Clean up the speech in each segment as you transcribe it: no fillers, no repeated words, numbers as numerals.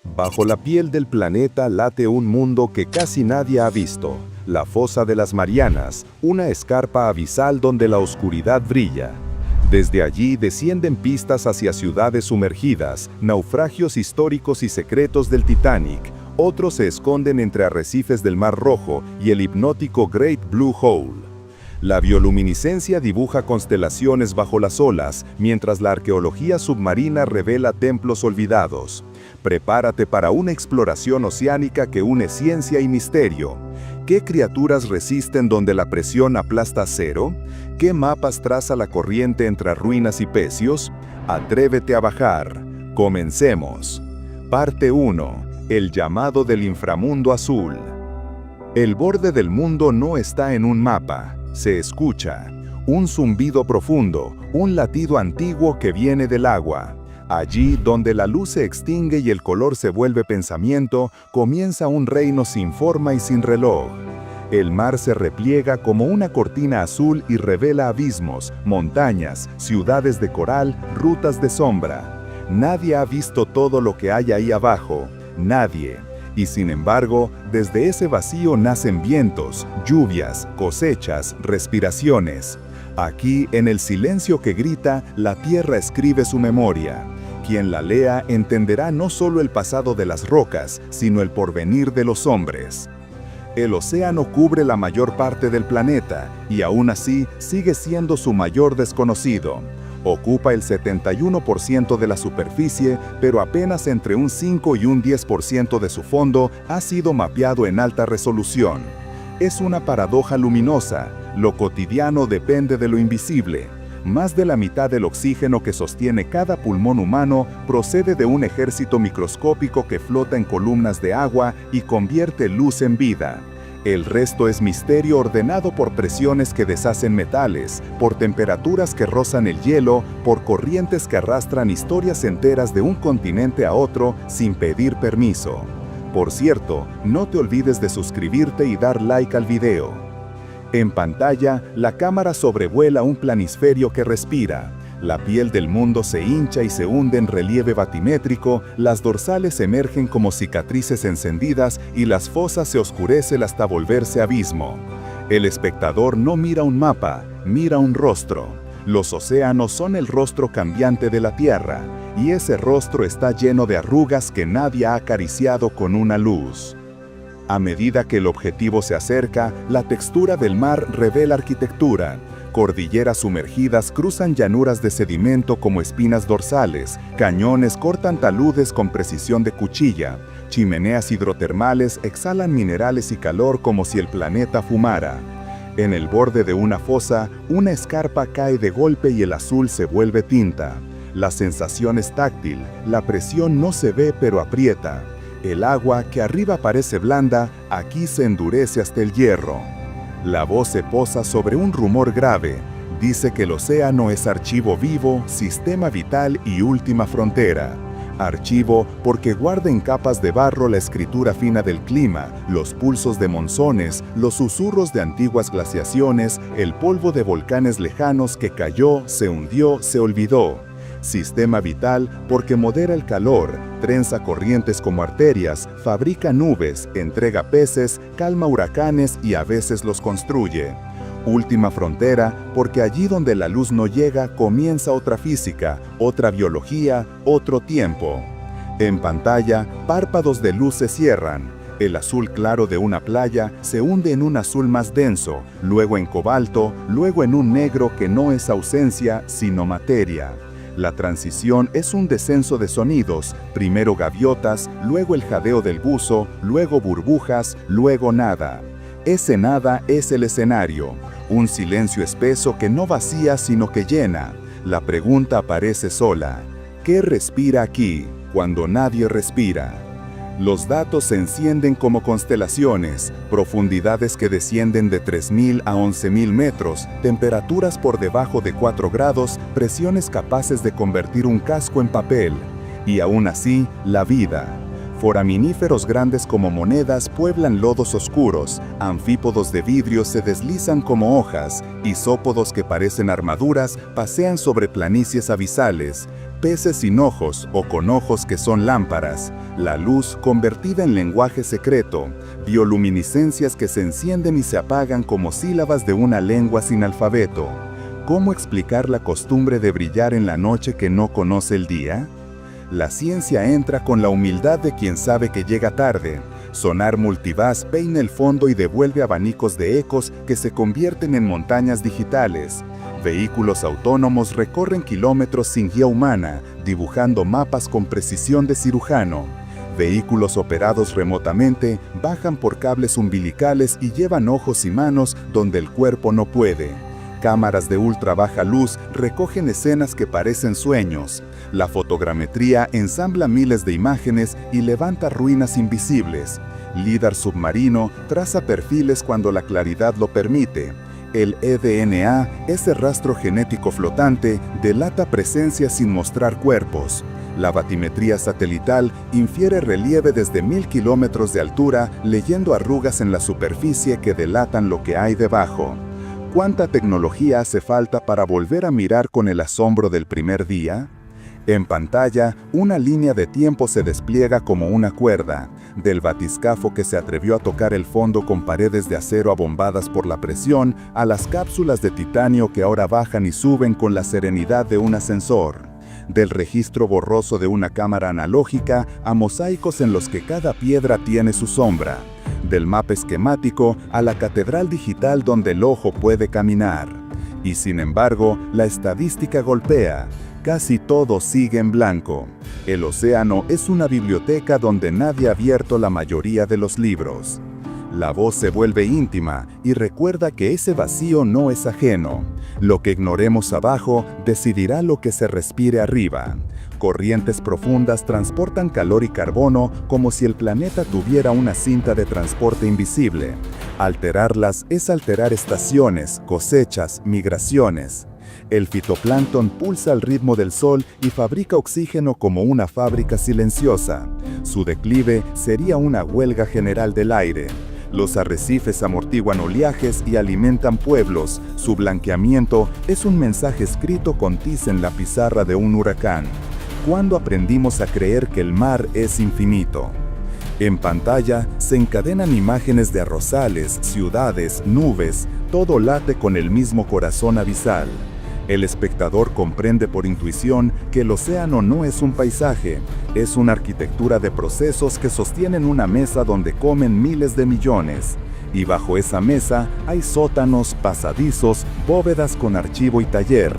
Bajo la piel del planeta late un mundo que casi nadie ha visto. La fosa de las Marianas, una escarpa abisal donde la oscuridad brilla. Desde allí descienden pistas hacia ciudades sumergidas, naufragios históricos y secretos del Titanic. Otros se esconden entre arrecifes del Mar Rojo y el hipnótico Great Blue Hole. La bioluminiscencia dibuja constelaciones bajo las olas, mientras la arqueología submarina revela templos olvidados. Prepárate para una exploración oceánica que une ciencia y misterio. ¿Qué criaturas resisten donde la presión aplasta acero? ¿Qué mapas traza la corriente entre ruinas y pecios? Atrévete a bajar. Comencemos. Parte 1. El llamado del inframundo azul. El borde del mundo no está en un mapa. Se escucha un zumbido profundo, un latido antiguo que viene del agua. Allí, donde la luz se extingue y el color se vuelve pensamiento, comienza un reino sin forma y sin reloj. El mar se repliega como una cortina azul y revela abismos, montañas, ciudades de coral, rutas de sombra. Nadie ha visto todo lo que hay ahí abajo. Nadie. Y sin embargo, desde ese vacío nacen vientos, lluvias, cosechas, respiraciones. Aquí, en el silencio que grita, la tierra escribe su memoria. Quien la lea entenderá no solo el pasado de las rocas, sino el porvenir de los hombres. El océano cubre la mayor parte del planeta, y aún así sigue siendo su mayor desconocido. Ocupa el 71% de la superficie, pero apenas entre un 5 y un 10% de su fondo ha sido mapeado en alta resolución. Es una paradoja luminosa. Lo cotidiano depende de lo invisible. Más de la mitad del oxígeno que sostiene cada pulmón humano procede de un ejército microscópico que flota en columnas de agua y convierte luz en vida. El resto es misterio ordenado por presiones que deshacen metales, por temperaturas que rozan el hielo, por corrientes que arrastran historias enteras de un continente a otro sin pedir permiso. Por cierto, no te olvides de suscribirte y dar like al video. En pantalla, la cámara sobrevuela un planisferio que respira. La piel del mundo se hincha y se hunde en relieve batimétrico, las dorsales emergen como cicatrices encendidas y las fosas se oscurecen hasta volverse abismo. El espectador no mira un mapa, mira un rostro. Los océanos son el rostro cambiante de la Tierra, y ese rostro está lleno de arrugas que nadie ha acariciado con una luz. A medida que el objetivo se acerca, la textura del mar revela arquitectura. Cordilleras sumergidas cruzan llanuras de sedimento como espinas dorsales, cañones cortan taludes con precisión de cuchilla, chimeneas hidrotermales exhalan minerales y calor como si el planeta fumara. En el borde de una fosa, una escarpa cae de golpe y el azul se vuelve tinta. La sensación es táctil, la presión no se ve pero aprieta. El agua, que arriba parece blanda, aquí se endurece hasta el hierro. La voz se posa sobre un rumor grave. Dice que el océano es archivo vivo, sistema vital y última frontera. Archivo porque guarda en capas de barro la escritura fina del clima, los pulsos de monzones, los susurros de antiguas glaciaciones, el polvo de volcanes lejanos que cayó, se hundió, se olvidó. Sistema vital porque modera el calor, trenza corrientes como arterias, fabrica nubes, entrega peces, calma huracanes y a veces los construye. Última frontera porque allí donde la luz no llega comienza otra física, otra biología, otro tiempo. En pantalla, párpados de luz se cierran. El azul claro de una playa se hunde en un azul más denso, luego en cobalto, luego en un negro que no es ausencia, sino materia. La transición es un descenso de sonidos, primero gaviotas, luego el jadeo del buzo, luego burbujas, luego nada. Ese nada es el escenario, un silencio espeso que no vacía sino que llena. La pregunta aparece sola. ¿Qué respira aquí, cuando nadie respira? Los datos se encienden como constelaciones, profundidades que descienden de 3.000 a 11.000 metros, temperaturas por debajo de 4 grados, presiones capaces de convertir un casco en papel. Y aún así, la vida. Foraminíferos grandes como monedas pueblan lodos oscuros, anfípodos de vidrio se deslizan como hojas, isópodos que parecen armaduras pasean sobre planicies abisales, peces sin ojos o con ojos que son lámparas, la luz convertida en lenguaje secreto, bioluminiscencias que se encienden y se apagan como sílabas de una lengua sin alfabeto. ¿Cómo explicar la costumbre de brillar en la noche que no conoce el día? La ciencia entra con la humildad de quien sabe que llega tarde. Sonar multivac peina el fondo y devuelve abanicos de ecos que se convierten en montañas digitales. Vehículos autónomos recorren kilómetros sin guía humana, dibujando mapas con precisión de cirujano. Vehículos operados remotamente bajan por cables umbilicales y llevan ojos y manos donde el cuerpo no puede. Cámaras de ultra baja luz recogen escenas que parecen sueños. La fotogrametría ensambla miles de imágenes y levanta ruinas invisibles. LIDAR submarino traza perfiles cuando la claridad lo permite. El eDNA, ese rastro genético flotante, delata presencia sin mostrar cuerpos. La batimetría satelital infiere relieve desde 1000 kilómetros de altura, leyendo arrugas en la superficie que delatan lo que hay debajo. ¿Cuánta tecnología hace falta para volver a mirar con el asombro del primer día? En pantalla, una línea de tiempo se despliega como una cuerda, del batiscafo que se atrevió a tocar el fondo con paredes de acero abombadas por la presión, a las cápsulas de titanio que ahora bajan y suben con la serenidad de un ascensor. Del registro borroso de una cámara analógica a mosaicos en los que cada piedra tiene su sombra. Del mapa esquemático a la catedral digital donde el ojo puede caminar. Y sin embargo, la estadística golpea. Casi todo sigue en blanco. El océano es una biblioteca donde nadie ha abierto la mayoría de los libros. La voz se vuelve íntima y recuerda que ese vacío no es ajeno. Lo que ignoremos abajo decidirá lo que se respire arriba. Corrientes profundas transportan calor y carbono como si el planeta tuviera una cinta de transporte invisible. Alterarlas es alterar estaciones, cosechas, migraciones. El fitoplancton pulsa al ritmo del sol y fabrica oxígeno como una fábrica silenciosa. Su declive sería una huelga general del aire. Los arrecifes amortiguan oleajes y alimentan pueblos. Su blanqueamiento es un mensaje escrito con tiza en la pizarra de un huracán. ¿Cuándo aprendimos a creer que el mar es infinito? En pantalla se encadenan imágenes de arrozales, ciudades, nubes, todo late con el mismo corazón abisal. El espectador comprende por intuición que el océano no es un paisaje, es una arquitectura de procesos que sostienen una mesa donde comen miles de millones. Y bajo esa mesa hay sótanos, pasadizos, bóvedas con archivo y taller.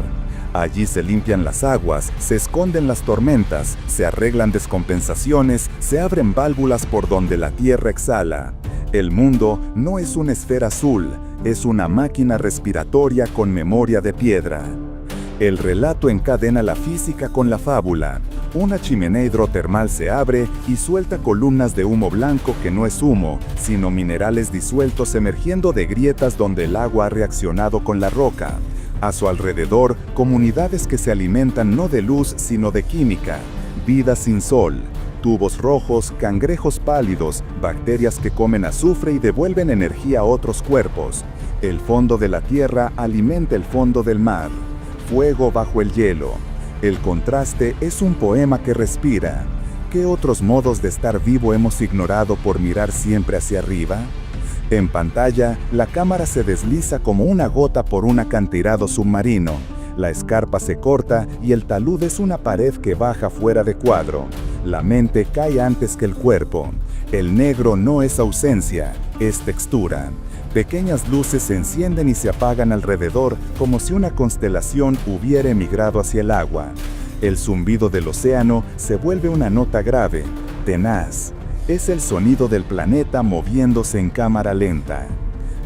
Allí se limpian las aguas, se esconden las tormentas, se arreglan descompensaciones, se abren válvulas por donde la tierra exhala. El mundo no es una esfera azul, es una máquina respiratoria con memoria de piedra. El relato encadena la física con la fábula. Una chimenea hidrotermal se abre y suelta columnas de humo blanco que no es humo, sino minerales disueltos emergiendo de grietas donde el agua ha reaccionado con la roca. A su alrededor, comunidades que se alimentan no de luz sino de química. Vida sin sol. Tubos rojos, cangrejos pálidos, bacterias que comen azufre y devuelven energía a otros cuerpos. El fondo de la tierra alimenta el fondo del mar. Fuego bajo el hielo. El contraste es un poema que respira. ¿Qué otros modos de estar vivo hemos ignorado por mirar siempre hacia arriba? En pantalla, la cámara se desliza como una gota por un acantilado submarino. La escarpa se corta y el talud es una pared que baja fuera de cuadro. La mente cae antes que el cuerpo. El negro no es ausencia, es textura. Pequeñas luces se encienden y se apagan alrededor como si una constelación hubiera emigrado hacia el agua. El zumbido del océano se vuelve una nota grave, tenaz. Es el sonido del planeta moviéndose en cámara lenta.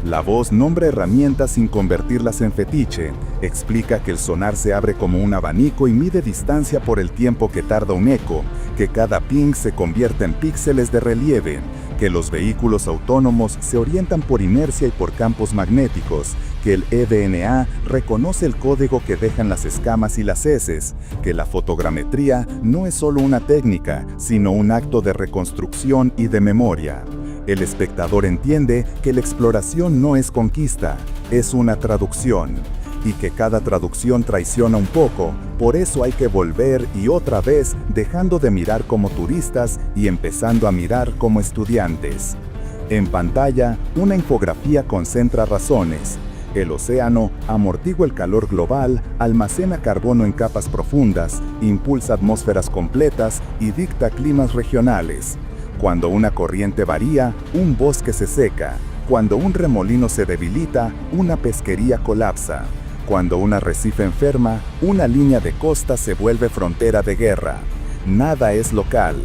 La voz nombra herramientas sin convertirlas en fetiche, explica que el sonar se abre como un abanico y mide distancia por el tiempo que tarda un eco, que cada ping se convierte en píxeles de relieve, que los vehículos autónomos se orientan por inercia y por campos magnéticos, que el eDNA reconoce el código que dejan las escamas y las heces, que la fotogrametría no es solo una técnica, sino un acto de reconstrucción y de memoria. El espectador entiende que la exploración no es conquista, es una traducción, y que cada traducción traiciona un poco, por eso hay que volver y otra vez, dejando de mirar como turistas y empezando a mirar como estudiantes. En pantalla, una infografía concentra razones. El océano amortigua el calor global, almacena carbono en capas profundas, impulsa atmósferas completas y dicta climas regionales. Cuando una corriente varía, un bosque se seca. Cuando un remolino se debilita, una pesquería colapsa. Cuando un arrecife enferma, una línea de costa se vuelve frontera de guerra. Nada es local.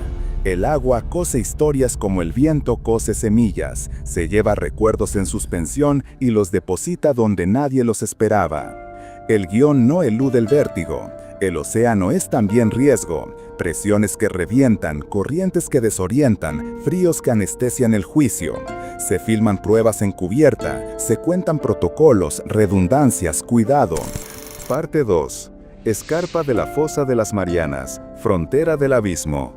El agua cose historias como el viento cose semillas, se lleva recuerdos en suspensión y los deposita donde nadie los esperaba. El guión no elude el vértigo. El océano es también riesgo, presiones que revientan, corrientes que desorientan, fríos que anestesian el juicio. Se filman pruebas en cubierta, se cuentan protocolos, redundancias, cuidado. Parte 2. Escarpa de la Fosa de las Marianas, frontera del abismo.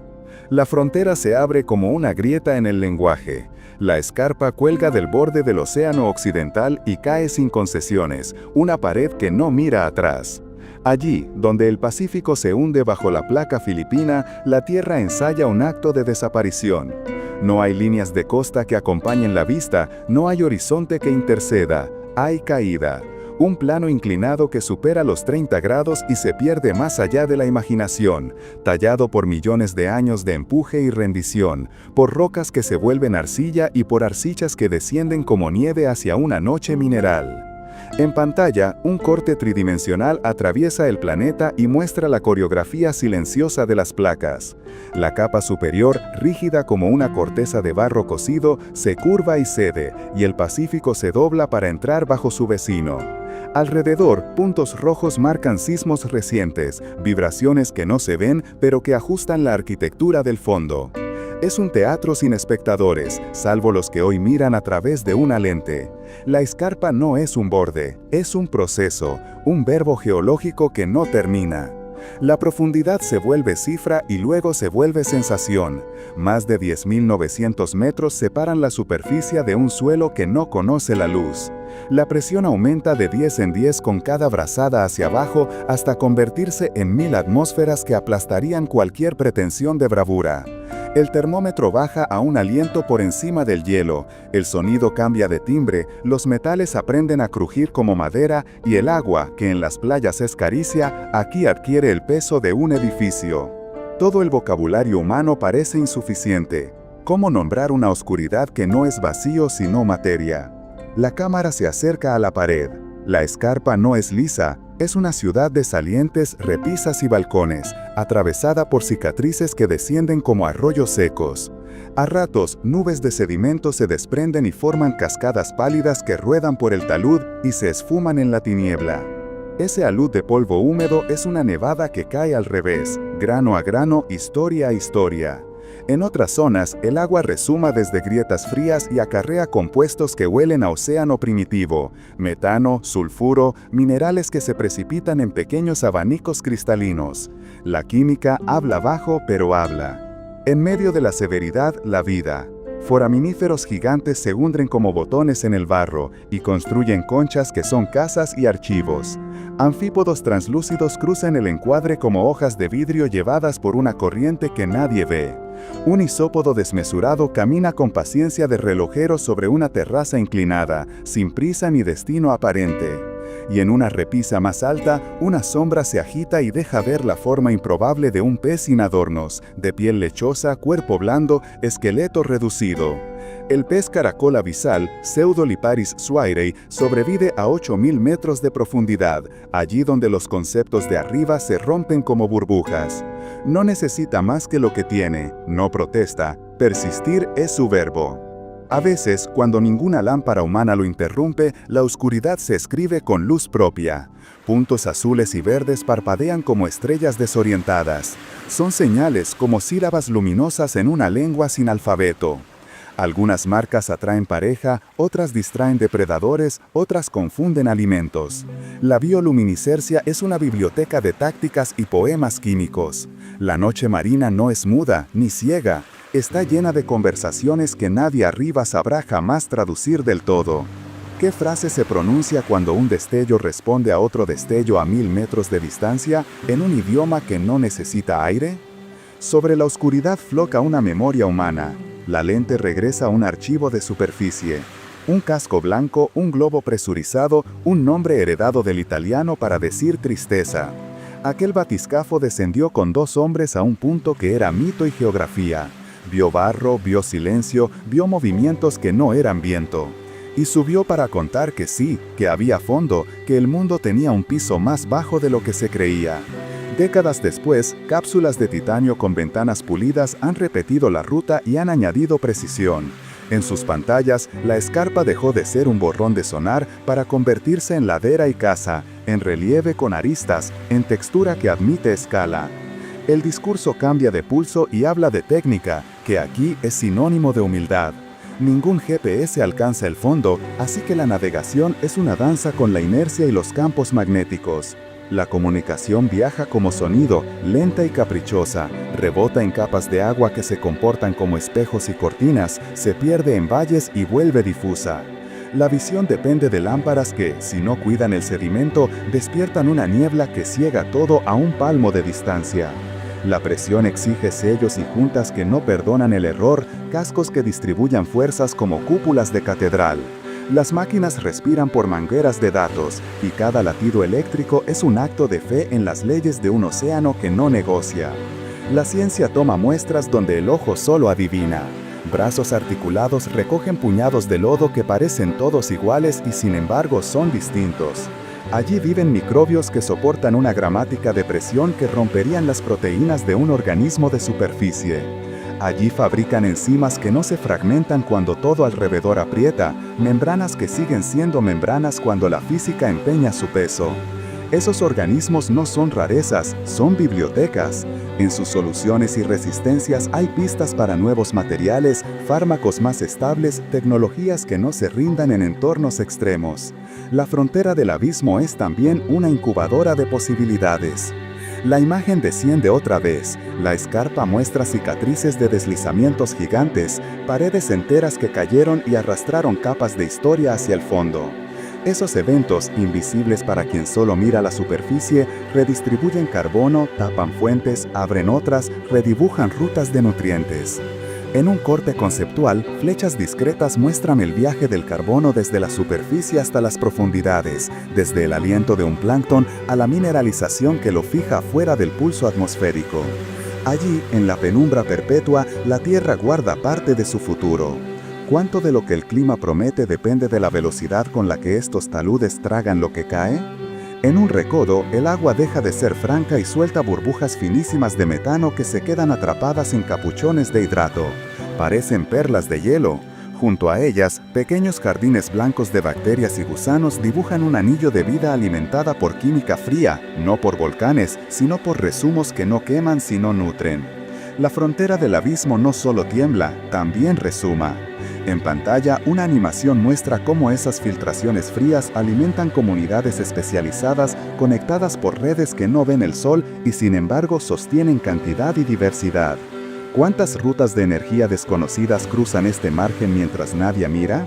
La frontera se abre como una grieta en el lenguaje. La escarpa cuelga del borde del océano occidental y cae sin concesiones, una pared que no mira atrás. Allí, donde el Pacífico se hunde bajo la placa filipina, la Tierra ensaya un acto de desaparición. No hay líneas de costa que acompañen la vista, no hay horizonte que interceda, hay caída. Un plano inclinado que supera los 30 grados y se pierde más allá de la imaginación, tallado por millones de años de empuje y rendición, por rocas que se vuelven arcilla y por arcillas que descienden como nieve hacia una noche mineral. En pantalla, un corte tridimensional atraviesa el planeta y muestra la coreografía silenciosa de las placas. La capa superior, rígida como una corteza de barro cocido, se curva y cede, y el Pacífico se dobla para entrar bajo su vecino. Alrededor, puntos rojos marcan sismos recientes, vibraciones que no se ven, pero que ajustan la arquitectura del fondo. Es un teatro sin espectadores, salvo los que hoy miran a través de una lente. La escarpa no es un borde, es un proceso, un verbo geológico que no termina. La profundidad se vuelve cifra y luego se vuelve sensación. Más de 10.900 metros separan la superficie de un suelo que no conoce la luz. La presión aumenta de 10 en 10 con cada brazada hacia abajo hasta convertirse en 1000 atmósferas que aplastarían cualquier pretensión de bravura. El termómetro baja a un aliento por encima del hielo, el sonido cambia de timbre, los metales aprenden a crujir como madera y el agua, que en las playas es caricia, aquí adquiere el peso de un edificio. Todo el vocabulario humano parece insuficiente. ¿Cómo nombrar una oscuridad que no es vacío sino materia? La cámara se acerca a la pared. La escarpa no es lisa, es una ciudad de salientes, repisas y balcones, atravesada por cicatrices que descienden como arroyos secos. A ratos, nubes de sedimento se desprenden y forman cascadas pálidas que ruedan por el talud y se esfuman en la tiniebla. Ese alud de polvo húmedo es una nevada que cae al revés, grano a grano, historia a historia. En otras zonas, el agua resuma desde grietas frías y acarrea compuestos que huelen a océano primitivo, metano, sulfuro, minerales que se precipitan en pequeños abanicos cristalinos. La química habla bajo, pero habla. En medio de la severidad, la vida. Foraminíferos gigantes se hunden como botones en el barro y construyen conchas que son casas y archivos. Anfípodos translúcidos cruzan el encuadre como hojas de vidrio llevadas por una corriente que nadie ve. Un isópodo desmesurado camina con paciencia de relojero sobre una terraza inclinada, sin prisa ni destino aparente. Y en una repisa más alta, una sombra se agita y deja ver la forma improbable de un pez sin adornos, de piel lechosa, cuerpo blando, esqueleto reducido. El pez caracol abisal, Pseudoliparis suairei, sobrevive a 8.000 metros de profundidad, allí donde los conceptos de arriba se rompen como burbujas. No necesita más que lo que tiene, no protesta, persistir es su verbo. A veces, cuando ninguna lámpara humana lo interrumpe, la oscuridad se escribe con luz propia. Puntos azules y verdes parpadean como estrellas desorientadas. Son señales como sílabas luminosas en una lengua sin alfabeto. Algunas marcas atraen pareja, otras distraen depredadores, otras confunden alimentos. La bioluminiscencia es una biblioteca de tácticas y poemas químicos. La noche marina no es muda ni ciega, está llena de conversaciones que nadie arriba sabrá jamás traducir del todo. ¿Qué frase se pronuncia cuando un destello responde a otro destello a 1000 metros de distancia en un idioma que no necesita aire? Sobre la oscuridad floca una memoria humana. La lente regresa a un archivo de superficie. Un casco blanco, un globo presurizado, un nombre heredado del italiano para decir tristeza. Aquel batiscafo descendió con 2 hombres a un punto que era mito y geografía. Vio barro, vio silencio, vio movimientos que no eran viento. Y subió para contar que sí, que había fondo, que el mundo tenía un piso más bajo de lo que se creía. Décadas después, cápsulas de titanio con ventanas pulidas han repetido la ruta y han añadido precisión. En sus pantallas, la escarpa dejó de ser un borrón de sonar para convertirse en ladera y casa, en relieve con aristas, en textura que admite escala. El discurso cambia de pulso y habla de técnica, que aquí es sinónimo de humildad. Ningún GPS alcanza el fondo, así que la navegación es una danza con la inercia y los campos magnéticos. La comunicación viaja como sonido, lenta y caprichosa, rebota en capas de agua que se comportan como espejos y cortinas, se pierde en valles y vuelve difusa. La visión depende de lámparas que, si no cuidan el sedimento, despiertan una niebla que ciega todo a un palmo de distancia. La presión exige sellos y juntas que no perdonan el error, cascos que distribuyan fuerzas como cúpulas de catedral. Las máquinas respiran por mangueras de datos, y cada latido eléctrico es un acto de fe en las leyes de un océano que no negocia. La ciencia toma muestras donde el ojo solo adivina. Brazos articulados recogen puñados de lodo que parecen todos iguales y sin embargo son distintos. Allí viven microbios que soportan una gramática de presión que romperían las proteínas de un organismo de superficie. Allí fabrican enzimas que no se fragmentan cuando todo alrededor aprieta, membranas que siguen siendo membranas cuando la física empeña su peso. Esos organismos no son rarezas, son bibliotecas. En sus soluciones y resistencias hay pistas para nuevos materiales, fármacos más estables, tecnologías que no se rindan en entornos extremos. La frontera del abismo es también una incubadora de posibilidades. La imagen desciende otra vez. La escarpa muestra cicatrices de deslizamientos gigantes, paredes enteras que cayeron y arrastraron capas de historia hacia el fondo. Esos eventos, invisibles para quien solo mira la superficie, redistribuyen carbono, tapan fuentes, abren otras, redibujan rutas de nutrientes. En un corte conceptual, flechas discretas muestran el viaje del carbono desde la superficie hasta las profundidades, desde el aliento de un plancton a la mineralización que lo fija fuera del pulso atmosférico. Allí, en la penumbra perpetua, la Tierra guarda parte de su futuro. ¿Cuánto de lo que el clima promete depende de la velocidad con la que estos taludes tragan lo que cae? En un recodo, el agua deja de ser franca y suelta burbujas finísimas de metano que se quedan atrapadas en capuchones de hidrato. Parecen perlas de hielo. Junto a ellas, pequeños jardines blancos de bacterias y gusanos dibujan un anillo de vida alimentada por química fría, no por volcanes, sino por resumos que no queman sino nutren. La frontera del abismo no solo tiembla, también resuma. En pantalla, una animación muestra cómo esas filtraciones frías alimentan comunidades especializadas conectadas por redes que no ven el sol y sin embargo sostienen cantidad y diversidad. ¿Cuántas rutas de energía desconocidas cruzan este margen mientras nadie mira?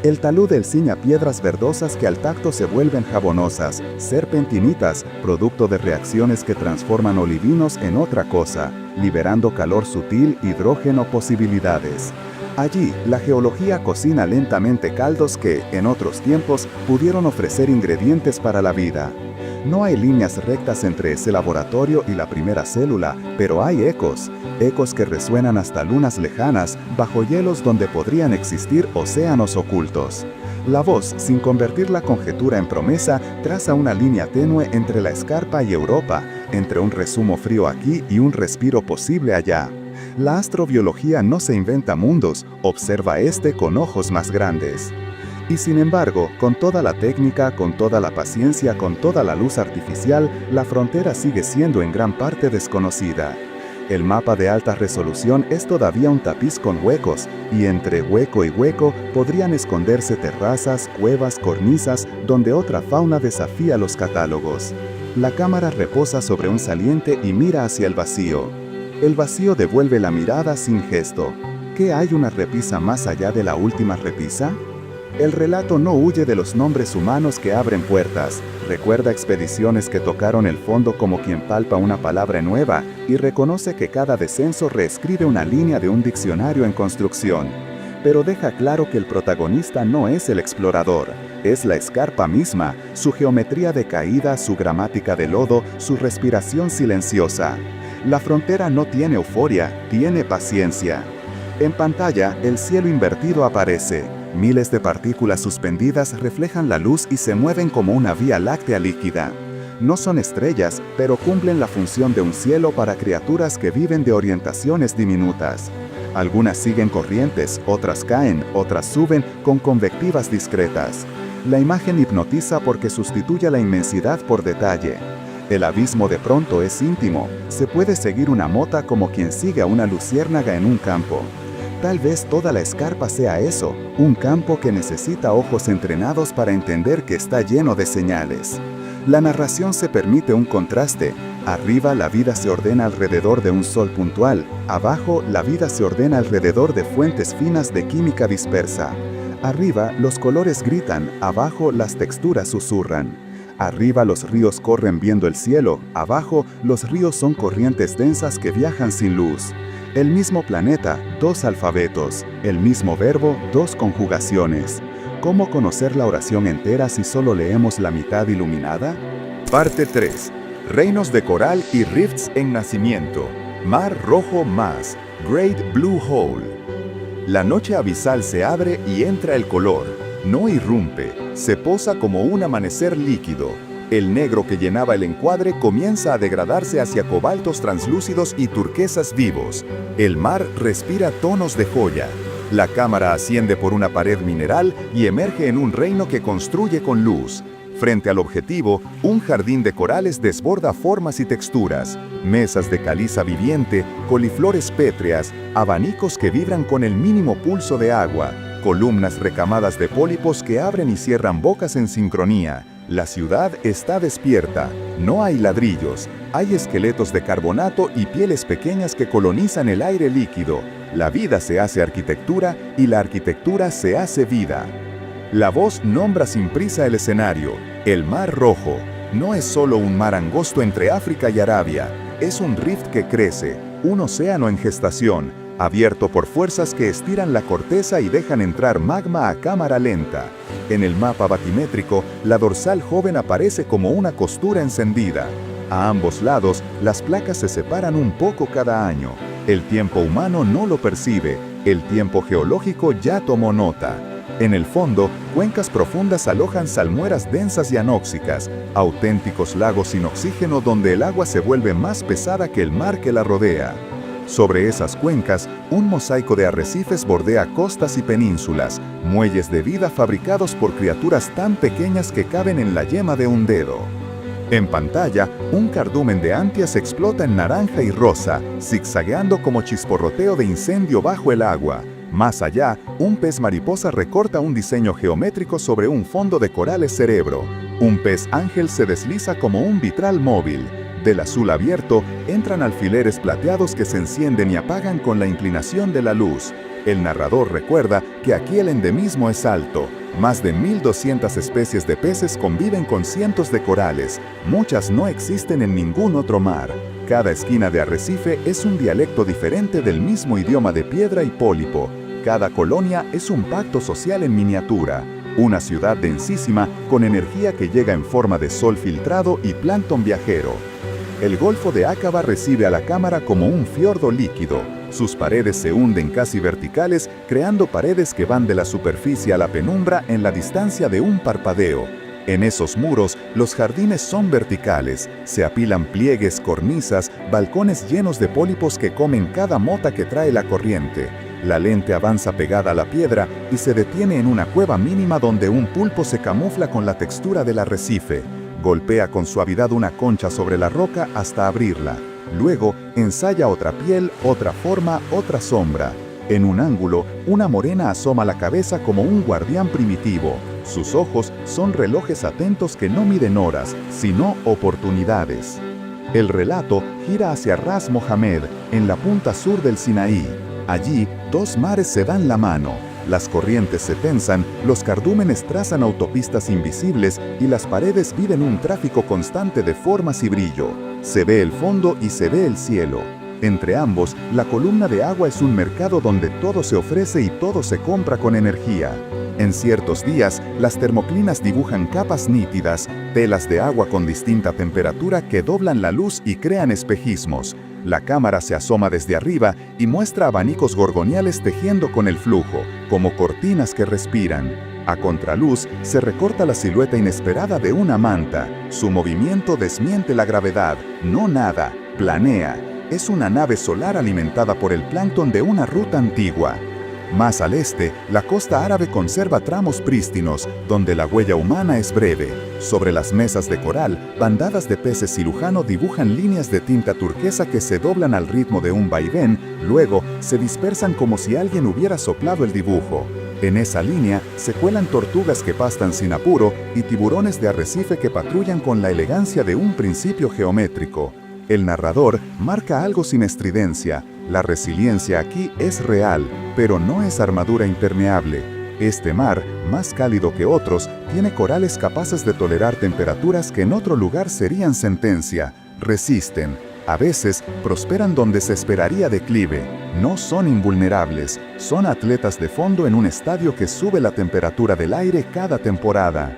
El talud enseña piedras verdosas que al tacto se vuelven jabonosas, serpentinitas, producto de reacciones que transforman olivinos en otra cosa, liberando calor sutil, hidrógeno, posibilidades. Allí, la geología cocina lentamente caldos que, en otros tiempos, pudieron ofrecer ingredientes para la vida. No hay líneas rectas entre ese laboratorio y la primera célula, pero hay ecos que resuenan hasta lunas lejanas, bajo hielos donde podrían existir océanos ocultos. La voz, sin convertir la conjetura en promesa, traza una línea tenue entre la escarpa y Europa, entre un resumo frío aquí y un respiro posible allá. La astrobiología no se inventa mundos, observa este con ojos más grandes. Y sin embargo, con toda la técnica, con toda la paciencia, con toda la luz artificial, la frontera sigue siendo en gran parte desconocida. El mapa de alta resolución es todavía un tapiz con huecos, y entre hueco y hueco podrían esconderse terrazas, cuevas, cornisas, donde otra fauna desafía los catálogos. La cámara reposa sobre un saliente y mira hacia el vacío. El vacío devuelve la mirada sin gesto. ¿Qué hay una repisa más allá de la última repisa? El relato no huye de los nombres humanos que abren puertas, recuerda expediciones que tocaron el fondo como quien palpa una palabra nueva y reconoce que cada descenso reescribe una línea de un diccionario en construcción. Pero deja claro que el protagonista no es el explorador, es la escarpa misma, su geometría de caída, su gramática de lodo, su respiración silenciosa. La frontera no tiene euforia, tiene paciencia. En pantalla, el cielo invertido aparece. Miles de partículas suspendidas reflejan la luz y se mueven como una vía láctea líquida. No son estrellas, pero cumplen la función de un cielo para criaturas que viven de orientaciones diminutas. Algunas siguen corrientes, otras caen, otras suben con convectivas discretas. La imagen hipnotiza porque sustituye la inmensidad por detalle. El abismo de pronto es íntimo. Se puede seguir una mota como quien sigue a una luciérnaga en un campo. Tal vez toda la escarpa sea eso, un campo que necesita ojos entrenados para entender que está lleno de señales. La narración se permite un contraste. Arriba la vida se ordena alrededor de un sol puntual, abajo la vida se ordena alrededor de fuentes finas de química dispersa. Arriba los colores gritan, abajo las texturas susurran. Arriba los ríos corren viendo el cielo, abajo los ríos son corrientes densas que viajan sin luz. El mismo planeta, dos alfabetos. El mismo verbo, dos conjugaciones. ¿Cómo conocer la oración entera si solo leemos la mitad iluminada? Parte 3. Reinos de coral y rifts en nacimiento. Mar Rojo más. Great Blue Hole. La noche abisal se abre y entra el color. No irrumpe, se posa como un amanecer líquido. El negro que llenaba el encuadre comienza a degradarse hacia cobaltos translúcidos y turquesas vivos. El mar respira tonos de joya. La cámara asciende por una pared mineral y emerge en un reino que construye con luz. Frente al objetivo, un jardín de corales desborda formas y texturas. Mesas de caliza viviente, coliflores pétreas, abanicos que vibran con el mínimo pulso de agua, columnas recamadas de pólipos que abren y cierran bocas en sincronía. La ciudad está despierta. No hay ladrillos. Hay esqueletos de carbonato y pieles pequeñas que colonizan el aire líquido. La vida se hace arquitectura y la arquitectura se hace vida. La voz nombra sin prisa el escenario. El Mar Rojo. No es solo un mar angosto entre África y Arabia. Es un rift que crece, un océano en gestación, abierto por fuerzas que estiran la corteza y dejan entrar magma a cámara lenta. En el mapa batimétrico, la dorsal joven aparece como una costura encendida. A ambos lados, las placas se separan un poco cada año. El tiempo humano no lo percibe, el tiempo geológico ya tomó nota. En el fondo, cuencas profundas alojan salmueras densas y anóxicas, auténticos lagos sin oxígeno donde el agua se vuelve más pesada que el mar que la rodea. Sobre esas cuencas, un mosaico de arrecifes bordea costas y penínsulas, muelles de vida fabricados por criaturas tan pequeñas que caben en la yema de un dedo. En pantalla, un cardumen de antias explota en naranja y rosa, zigzagueando como chisporroteo de incendio bajo el agua. Más allá, un pez mariposa recorta un diseño geométrico sobre un fondo de corales cerebro. Un pez ángel se desliza como un vitral móvil. Del azul abierto, entran alfileres plateados que se encienden y apagan con la inclinación de la luz. El narrador recuerda que aquí el endemismo es alto. Más de 1.200 especies de peces conviven con cientos de corales. Muchas no existen en ningún otro mar. Cada esquina de arrecife es un dialecto diferente del mismo idioma de piedra y pólipo. Cada colonia es un pacto social en miniatura. Una ciudad densísima con energía que llega en forma de sol filtrado y plancton viajero. El Golfo de Aqaba recibe a la cámara como un fiordo líquido. Sus paredes se hunden casi verticales, creando paredes que van de la superficie a la penumbra en la distancia de un parpadeo. En esos muros, los jardines son verticales. Se apilan pliegues, cornisas, balcones llenos de pólipos que comen cada mota que trae la corriente. La lente avanza pegada a la piedra y se detiene en una cueva mínima donde un pulpo se camufla con la textura del arrecife. Golpea con suavidad una concha sobre la roca hasta abrirla. Luego, ensaya otra piel, otra forma, otra sombra. En un ángulo, una morena asoma la cabeza como un guardián primitivo. Sus ojos son relojes atentos que no miden horas, sino oportunidades. El relato gira hacia Ras Mohammed, en la punta sur del Sinaí. Allí, dos mares se dan la mano. Las corrientes se tensan, los cardúmenes trazan autopistas invisibles y las paredes viven un tráfico constante de formas y brillo. Se ve el fondo y se ve el cielo. Entre ambos, la columna de agua es un mercado donde todo se ofrece y todo se compra con energía. En ciertos días, las termoclinas dibujan capas nítidas, telas de agua con distinta temperatura que doblan la luz y crean espejismos. La cámara se asoma desde arriba y muestra abanicos gorgoniales tejiendo con el flujo, como cortinas que respiran. A contraluz, se recorta la silueta inesperada de una manta. Su movimiento desmiente la gravedad, no nada, planea. Es una nave solar alimentada por el plancton de una ruta antigua. Más al este, la costa árabe conserva tramos prístinos, donde la huella humana es breve. Sobre las mesas de coral, bandadas de peces cirujano dibujan líneas de tinta turquesa que se doblan al ritmo de un vaivén, luego se dispersan como si alguien hubiera soplado el dibujo. En esa línea se cuelan tortugas que pastan sin apuro y tiburones de arrecife que patrullan con la elegancia de un principio geométrico. El narrador marca algo sin estridencia. La resiliencia aquí es real, pero no es armadura impermeable. Este mar, más cálido que otros, tiene corales capaces de tolerar temperaturas que en otro lugar serían sentencia. Resisten. A veces, prosperan donde se esperaría declive. No son invulnerables. Son atletas de fondo en un estadio que sube la temperatura del aire cada temporada.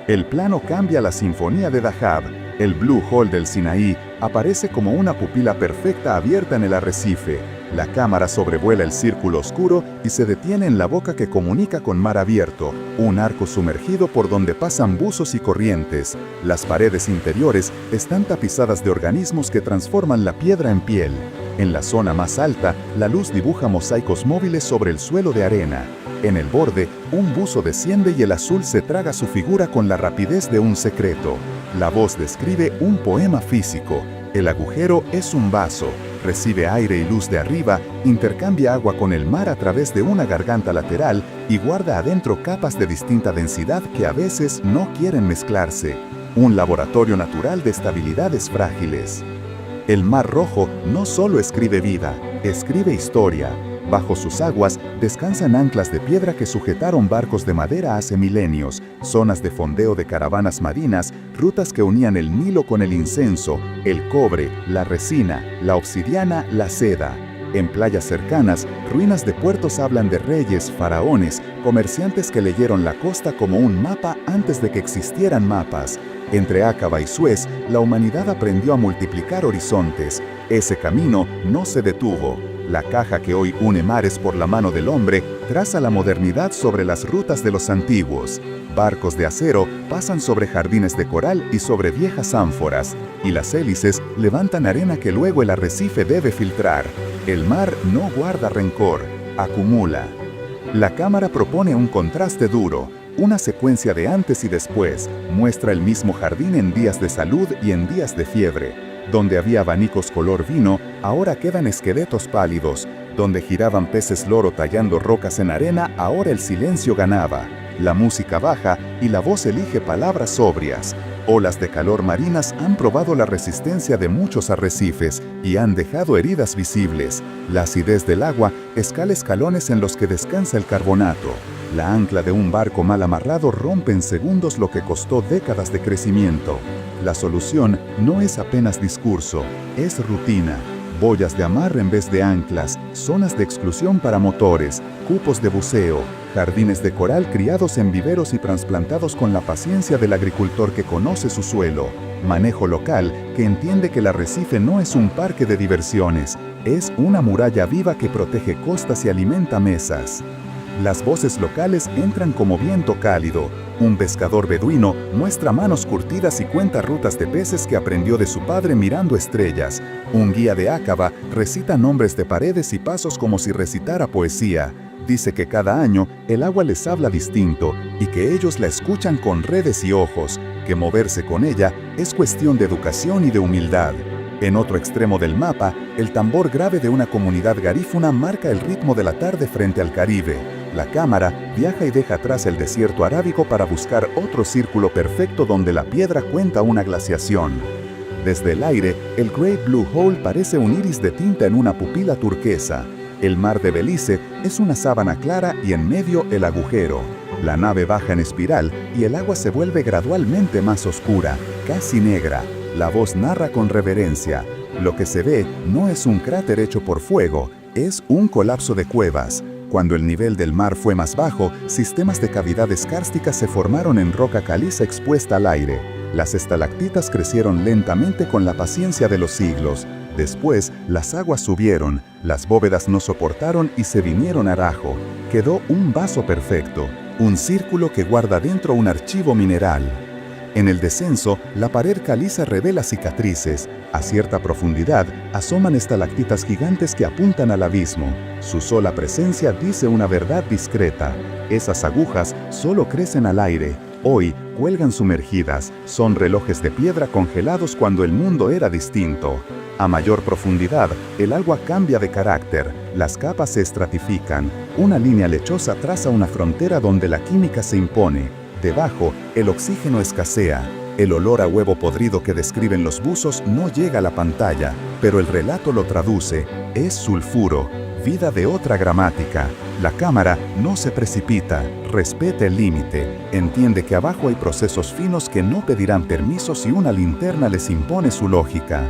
El plano cambia la sinfonía de Dahab. El Blue Hole del Sinaí aparece como una pupila perfecta abierta en el arrecife. La cámara sobrevuela el círculo oscuro y se detiene en la boca que comunica con mar abierto, un arco sumergido por donde pasan buzos y corrientes. Las paredes interiores están tapizadas de organismos que transforman la piedra en piel. En la zona más alta, la luz dibuja mosaicos móviles sobre el suelo de arena. En el borde, un buzo desciende y el azul se traga su figura con la rapidez de un secreto. La voz describe un poema físico. El agujero es un vaso, recibe aire y luz de arriba, intercambia agua con el mar a través de una garganta lateral y guarda adentro capas de distinta densidad que a veces no quieren mezclarse. Un laboratorio natural de estabilidades frágiles. El Mar Rojo no solo escribe vida, escribe historia. Bajo sus aguas descansan anclas de piedra que sujetaron barcos de madera hace milenios, zonas de fondeo de caravanas marinas, rutas que unían el Nilo con el incienso, el cobre, la resina, la obsidiana, la seda. En playas cercanas, ruinas de puertos hablan de reyes, faraones, comerciantes que leyeron la costa como un mapa antes de que existieran mapas. Entre Áqaba y Suez, la humanidad aprendió a multiplicar horizontes. Ese camino no se detuvo. La caja que hoy une mares por la mano del hombre traza la modernidad sobre las rutas de los antiguos. Barcos de acero pasan sobre jardines de coral y sobre viejas ánforas, y las hélices levantan arena que luego el arrecife debe filtrar. El mar no guarda rencor, acumula. La cámara propone un contraste duro, una secuencia de antes y después, muestra el mismo jardín en días de salud y en días de fiebre. Donde había abanicos color vino, ahora quedan esqueletos pálidos. Donde giraban peces loro tallando rocas en arena, ahora el silencio ganaba. La música baja y la voz elige palabras sobrias. Olas de calor marinas han probado la resistencia de muchos arrecifes y han dejado heridas visibles. La acidez del agua escala escalones en los que descansa el carbonato. La ancla de un barco mal amarrado rompe en segundos lo que costó décadas de crecimiento. La solución no es apenas discurso, es rutina. Boyas de amarre en vez de anclas, zonas de exclusión para motores, cupos de buceo, jardines de coral criados en viveros y trasplantados con la paciencia del agricultor que conoce su suelo, manejo local que entiende que el arrecife no es un parque de diversiones, es una muralla viva que protege costas y alimenta mesas. Las voces locales entran como viento cálido. Un pescador beduino muestra manos curtidas y cuenta rutas de peces que aprendió de su padre mirando estrellas. Un guía de Áqaba recita nombres de paredes y pasos como si recitara poesía. Dice que cada año el agua les habla distinto y que ellos la escuchan con redes y ojos, que moverse con ella es cuestión de educación y de humildad. En otro extremo del mapa, el tambor grave de una comunidad garífuna marca el ritmo de la tarde frente al Caribe. La cámara viaja y deja atrás el desierto arábigo para buscar otro círculo perfecto donde la piedra cuenta una glaciación. Desde el aire, el Great Blue Hole parece un iris de tinta en una pupila turquesa. El mar de Belice es una sábana clara y en medio el agujero. La nave baja en espiral y el agua se vuelve gradualmente más oscura, casi negra. La voz narra con reverencia. Lo que se ve no es un cráter hecho por fuego, es un colapso de cuevas. Cuando el nivel del mar fue más bajo, sistemas de cavidades kársticas se formaron en roca caliza expuesta al aire. Las estalactitas crecieron lentamente con la paciencia de los siglos. Después, las aguas subieron, las bóvedas no soportaron y se vinieron abajo. Quedó un vaso perfecto, un círculo que guarda dentro un archivo mineral. En el descenso, la pared caliza revela cicatrices. A cierta profundidad, asoman estalactitas gigantes que apuntan al abismo. Su sola presencia dice una verdad discreta. Esas agujas solo crecen al aire. Hoy, cuelgan sumergidas. Son relojes de piedra congelados cuando el mundo era distinto. A mayor profundidad, el agua cambia de carácter. Las capas se estratifican. Una línea lechosa traza una frontera donde la química se impone. Debajo, el oxígeno escasea. El olor a huevo podrido que describen los buzos no llega a la pantalla, pero el relato lo traduce. Es sulfuro, vida de otra gramática. La cámara no se precipita, respeta el límite, entiende que abajo hay procesos finos que no pedirán permiso si una linterna les impone su lógica.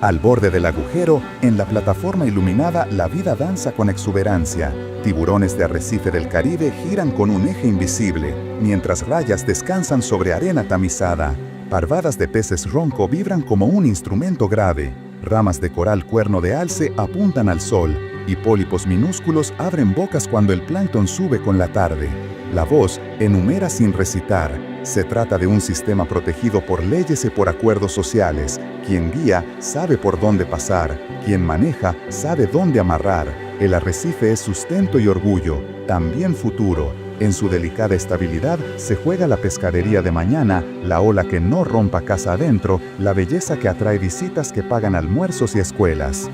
Al borde del agujero, en la plataforma iluminada, la vida danza con exuberancia. Tiburones de arrecife del Caribe giran con un eje invisible, mientras rayas descansan sobre arena tamizada. Parvadas de peces ronco vibran como un instrumento grave. Ramas de coral cuerno de alce apuntan al sol, y pólipos minúsculos abren bocas cuando el plancton sube con la tarde. La voz enumera sin recitar. Se trata de un sistema protegido por leyes y por acuerdos sociales. Quien guía sabe por dónde pasar. Quien maneja sabe dónde amarrar. El arrecife es sustento y orgullo, también futuro. En su delicada estabilidad se juega la pescadería de mañana, la ola que no rompa casa adentro, la belleza que atrae visitas que pagan almuerzos y escuelas.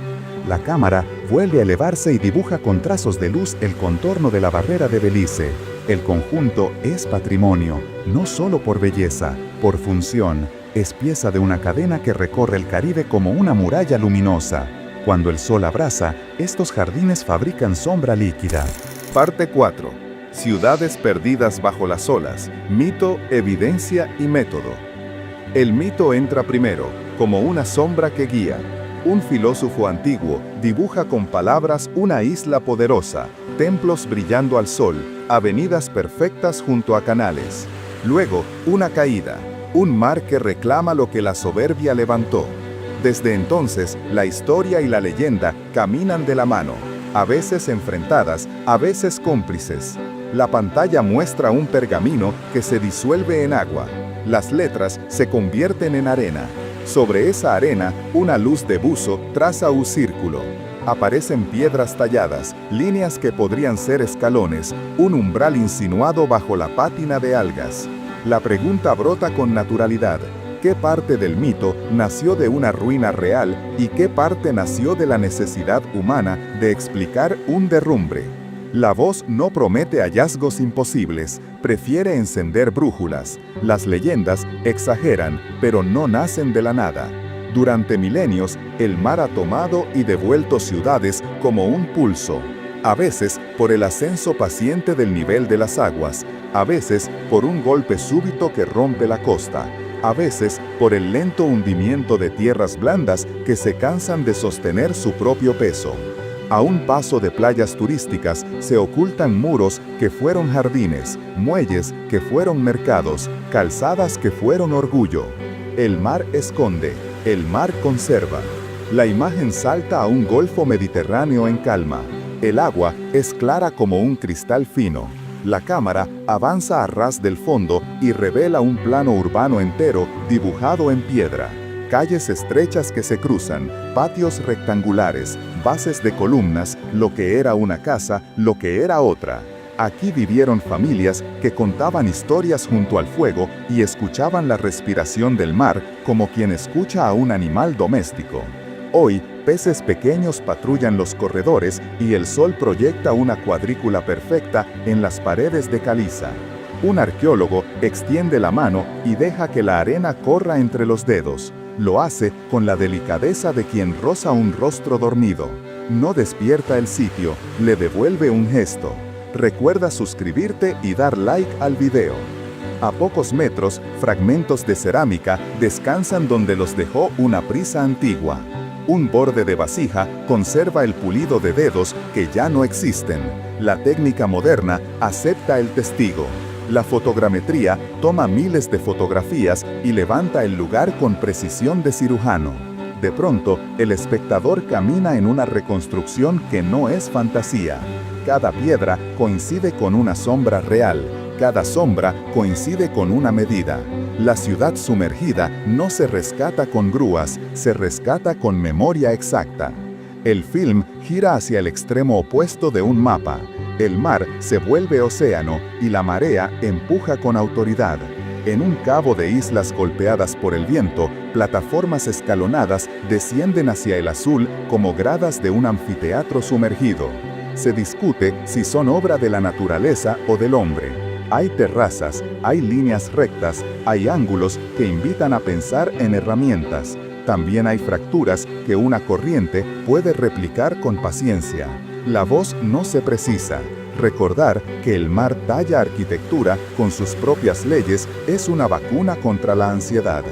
La cámara vuelve a elevarse y dibuja con trazos de luz el contorno de la barrera de Belice. El conjunto es patrimonio, no solo por belleza, por función. Es pieza de una cadena que recorre el Caribe como una muralla luminosa. Cuando el sol abraza, estos jardines fabrican sombra líquida. Parte 4. Ciudades perdidas bajo las olas. Mito, evidencia y método. El mito entra primero, como una sombra que guía. Un filósofo antiguo dibuja con palabras una isla poderosa, templos brillando al sol, avenidas perfectas junto a canales. Luego, una caída, un mar que reclama lo que la soberbia levantó. Desde entonces, la historia y la leyenda caminan de la mano, a veces enfrentadas, a veces cómplices. La pantalla muestra un pergamino que se disuelve en agua. Las letras se convierten en arena. Sobre esa arena, una luz de buzo traza un círculo. Aparecen piedras talladas, líneas que podrían ser escalones, un umbral insinuado bajo la pátina de algas. La pregunta brota con naturalidad. ¿Qué parte del mito nació de una ruina real y qué parte nació de la necesidad humana de explicar un derrumbe? La voz no promete hallazgos imposibles, prefiere encender brújulas. Las leyendas exageran, pero no nacen de la nada. Durante milenios, el mar ha tomado y devuelto ciudades como un pulso. A veces por el ascenso paciente del nivel de las aguas, a veces por un golpe súbito que rompe la costa, a veces por el lento hundimiento de tierras blandas que se cansan de sostener su propio peso. A un paso de playas turísticas se ocultan muros que fueron jardines, muelles que fueron mercados, calzadas que fueron orgullo. El mar esconde, el mar conserva. La imagen salta a un golfo mediterráneo en calma. El agua es clara como un cristal fino. La cámara avanza a ras del fondo y revela un plano urbano entero dibujado en piedra. Calles estrechas que se cruzan, patios rectangulares, bases de columnas, lo que era una casa, lo que era otra. Aquí vivieron familias que contaban historias junto al fuego y escuchaban la respiración del mar como quien escucha a un animal doméstico. Hoy, peces pequeños patrullan los corredores y el sol proyecta una cuadrícula perfecta en las paredes de caliza. Un arqueólogo extiende la mano y deja que la arena corra entre los dedos. Lo hace con la delicadeza de quien roza un rostro dormido. No despierta el sitio, le devuelve un gesto. Recuerda suscribirte y dar like al video. A pocos metros, fragmentos de cerámica descansan donde los dejó una prisa antigua. Un borde de vasija conserva el pulido de dedos que ya no existen. La técnica moderna acepta el testigo. La fotogrametría toma miles de fotografías y levanta el lugar con precisión de cirujano. De pronto, el espectador camina en una reconstrucción que no es fantasía. Cada piedra coincide con una sombra real. Cada sombra coincide con una medida. La ciudad sumergida no se rescata con grúas, se rescata con memoria exacta. El film gira hacia el extremo opuesto de un mapa. El mar se vuelve océano y la marea empuja con autoridad. En un cabo de islas golpeadas por el viento, plataformas escalonadas descienden hacia el azul como gradas de un anfiteatro sumergido. Se discute si son obra de la naturaleza o del hombre. Hay terrazas, hay líneas rectas, hay ángulos que invitan a pensar en herramientas. También hay fracturas que una corriente puede replicar con paciencia. La voz no se precisa. Recordar que el mar talla arquitectura con sus propias leyes es una vacuna contra la ansiedad.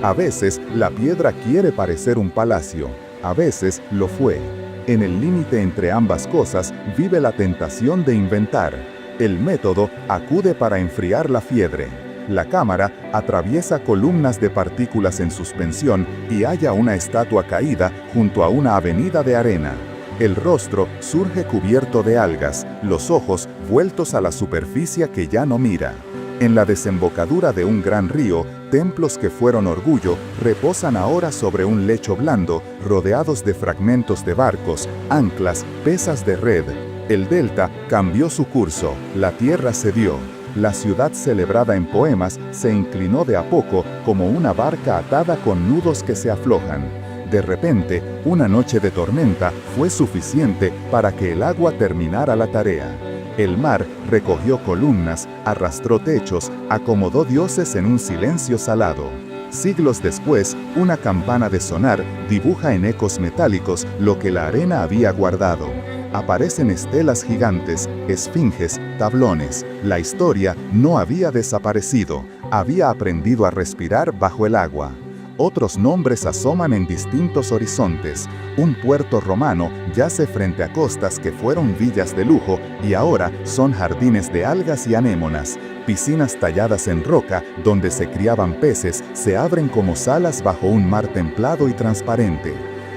A veces la piedra quiere parecer un palacio, a veces lo fue. En el límite entre ambas cosas vive la tentación de inventar. El método acude para enfriar la fiebre. La cámara atraviesa columnas de partículas en suspensión y halla una estatua caída junto a una avenida de arena. El rostro surge cubierto de algas, los ojos vueltos a la superficie que ya no mira. En la desembocadura de un gran río, templos que fueron orgullo reposan ahora sobre un lecho blando, rodeados de fragmentos de barcos, anclas, pesas de red. El delta cambió su curso, la tierra cedió. La ciudad celebrada en poemas se inclinó de a poco como una barca atada con nudos que se aflojan. De repente, una noche de tormenta fue suficiente para que el agua terminara la tarea. El mar recogió columnas, arrastró techos, acomodó dioses en un silencio salado. Siglos después, una campana de sonar dibuja en ecos metálicos lo que la arena había guardado. Aparecen estelas gigantes, esfinges, tablones. La historia no había desaparecido, había aprendido a respirar bajo el agua. Otros nombres asoman en distintos horizontes. Un puerto romano yace frente a costas que fueron villas de lujo y ahora son jardines de algas y anémonas. Piscinas talladas en roca donde se criaban peces se abren como salas bajo un mar templado y transparente.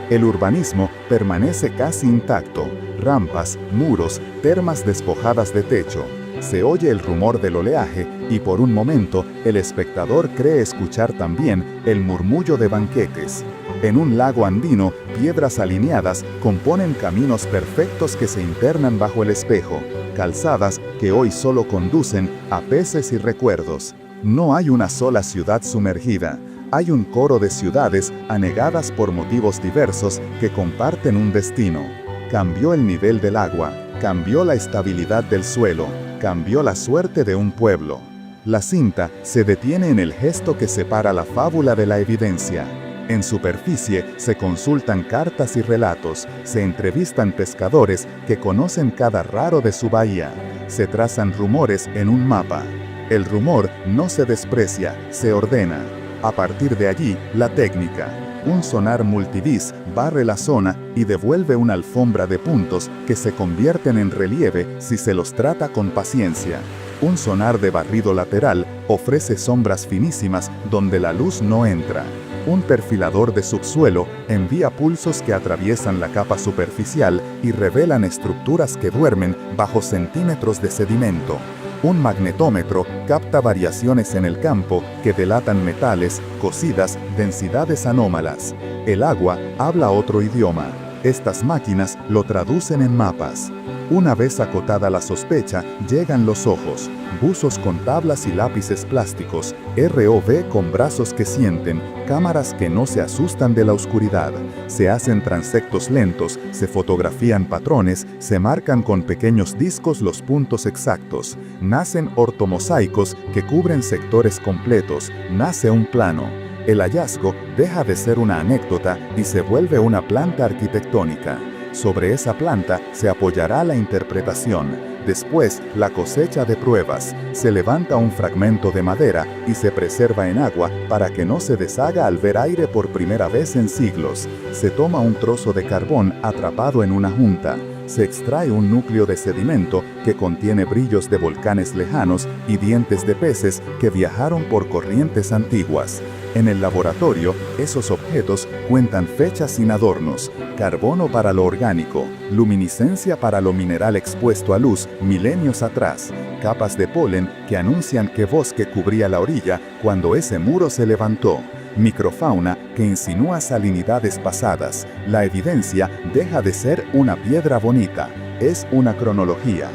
El urbanismo permanece casi intacto. Rampas, muros, termas despojadas de techo. Se oye el rumor del oleaje y por un momento el espectador cree escuchar también el murmullo de banquetes. En un lago andino, piedras alineadas componen caminos perfectos que se internan bajo el espejo, calzadas que hoy solo conducen a peces y recuerdos. No hay una sola ciudad sumergida. Hay un coro de ciudades anegadas por motivos diversos que comparten un destino. Cambió el nivel del agua, cambió la estabilidad del suelo, cambió la suerte de un pueblo. La cinta se detiene en el gesto que separa la fábula de la evidencia. En superficie se consultan cartas y relatos, se entrevistan pescadores que conocen cada raro de su bahía, se trazan rumores en un mapa. El rumor no se desprecia, se ordena. A partir de allí, la técnica. Un sonar multivis barre la zona y devuelve una alfombra de puntos que se convierten en relieve si se los trata con paciencia. Un sonar de barrido lateral ofrece sombras finísimas donde la luz no entra. Un perfilador de subsuelo envía pulsos que atraviesan la capa superficial y revelan estructuras que duermen bajo centímetros de sedimento. Un magnetómetro capta variaciones en el campo que delatan metales, cocidas, densidades anómalas. El agua habla otro idioma. Estas máquinas lo traducen en mapas. Una vez acotada la sospecha, llegan los ojos, buzos con tablas y lápices plásticos, ROV con brazos que sienten, cámaras que no se asustan de la oscuridad. Se hacen transectos lentos, se fotografían patrones, se marcan con pequeños discos los puntos exactos. Nacen ortomosaicos que cubren sectores completos, nace un plano. El hallazgo deja de ser una anécdota y se vuelve una planta arquitectónica. Sobre esa planta se apoyará la interpretación, después la cosecha de pruebas. Se levanta un fragmento de madera y se preserva en agua para que no se deshaga al ver aire por primera vez en siglos. Se toma un trozo de carbón atrapado en una junta. Se extrae un núcleo de sedimento que contiene brillos de volcanes lejanos y dientes de peces que viajaron por corrientes antiguas. En el laboratorio, esos objetos cuentan fechas sin adornos, carbono para lo orgánico, luminiscencia para lo mineral expuesto a luz milenios atrás, capas de polen que anuncian qué bosque cubría la orilla cuando ese muro se levantó, microfauna que insinúa salinidades pasadas. La evidencia deja de ser una piedra bonita, es una cronología.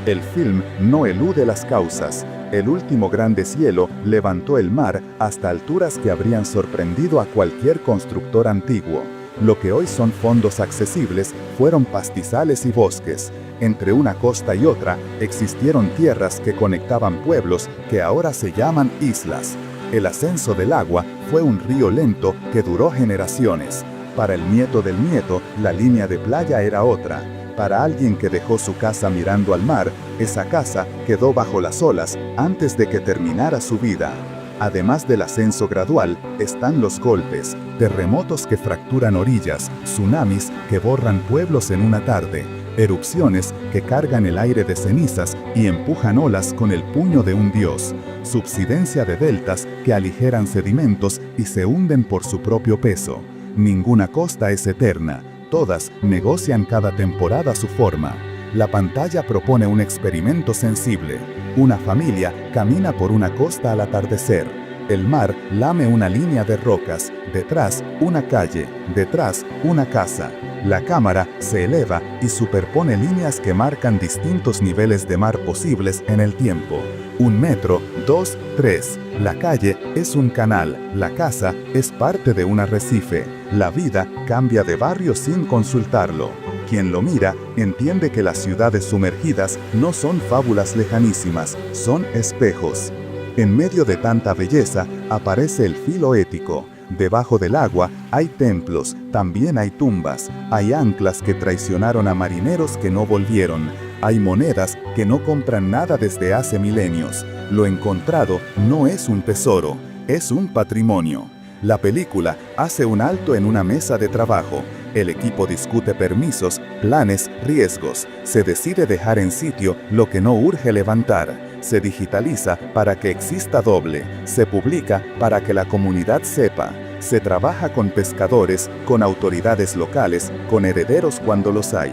El film no elude las causas. El último gran deshielo levantó el mar hasta alturas que habrían sorprendido a cualquier constructor antiguo. Lo que hoy son fondos accesibles fueron pastizales y bosques. Entre una costa y otra existieron tierras que conectaban pueblos que ahora se llaman islas. El ascenso del agua fue un río lento que duró generaciones. Para el nieto del nieto, la línea de playa era otra. Para alguien que dejó su casa mirando al mar, esa casa quedó bajo las olas antes de que terminara su vida. Además del ascenso gradual, están los golpes, terremotos que fracturan orillas, tsunamis que borran pueblos en una tarde, erupciones que cargan el aire de cenizas y empujan olas con el puño de un dios, subsidencia de deltas que aligeran sedimentos y se hunden por su propio peso. Ninguna costa es eterna. Todas negocian cada temporada su forma. La pantalla propone un experimento sensible. Una familia camina por una costa al atardecer. El mar lame una línea de rocas. Detrás, una calle. Detrás, una casa. La cámara se eleva y superpone líneas que marcan distintos niveles de mar posibles en el tiempo. 1 metro, 2, 3. La calle es un canal, la casa es parte de un arrecife. La vida cambia de barrio sin consultarlo. Quien lo mira entiende que las ciudades sumergidas no son fábulas lejanísimas, son espejos. En medio de tanta belleza aparece el filo ético. Debajo del agua hay templos, también hay tumbas, hay anclas que traicionaron a marineros que no volvieron, hay monedas que no compran nada desde hace milenios. Lo encontrado no es un tesoro, es un patrimonio. La película hace un alto en una mesa de trabajo. El equipo discute permisos, planes, riesgos. Se decide dejar en sitio lo que no urge levantar. Se digitaliza para que exista doble. Se publica para que la comunidad sepa. Se trabaja con pescadores, con autoridades locales, con herederos cuando los hay.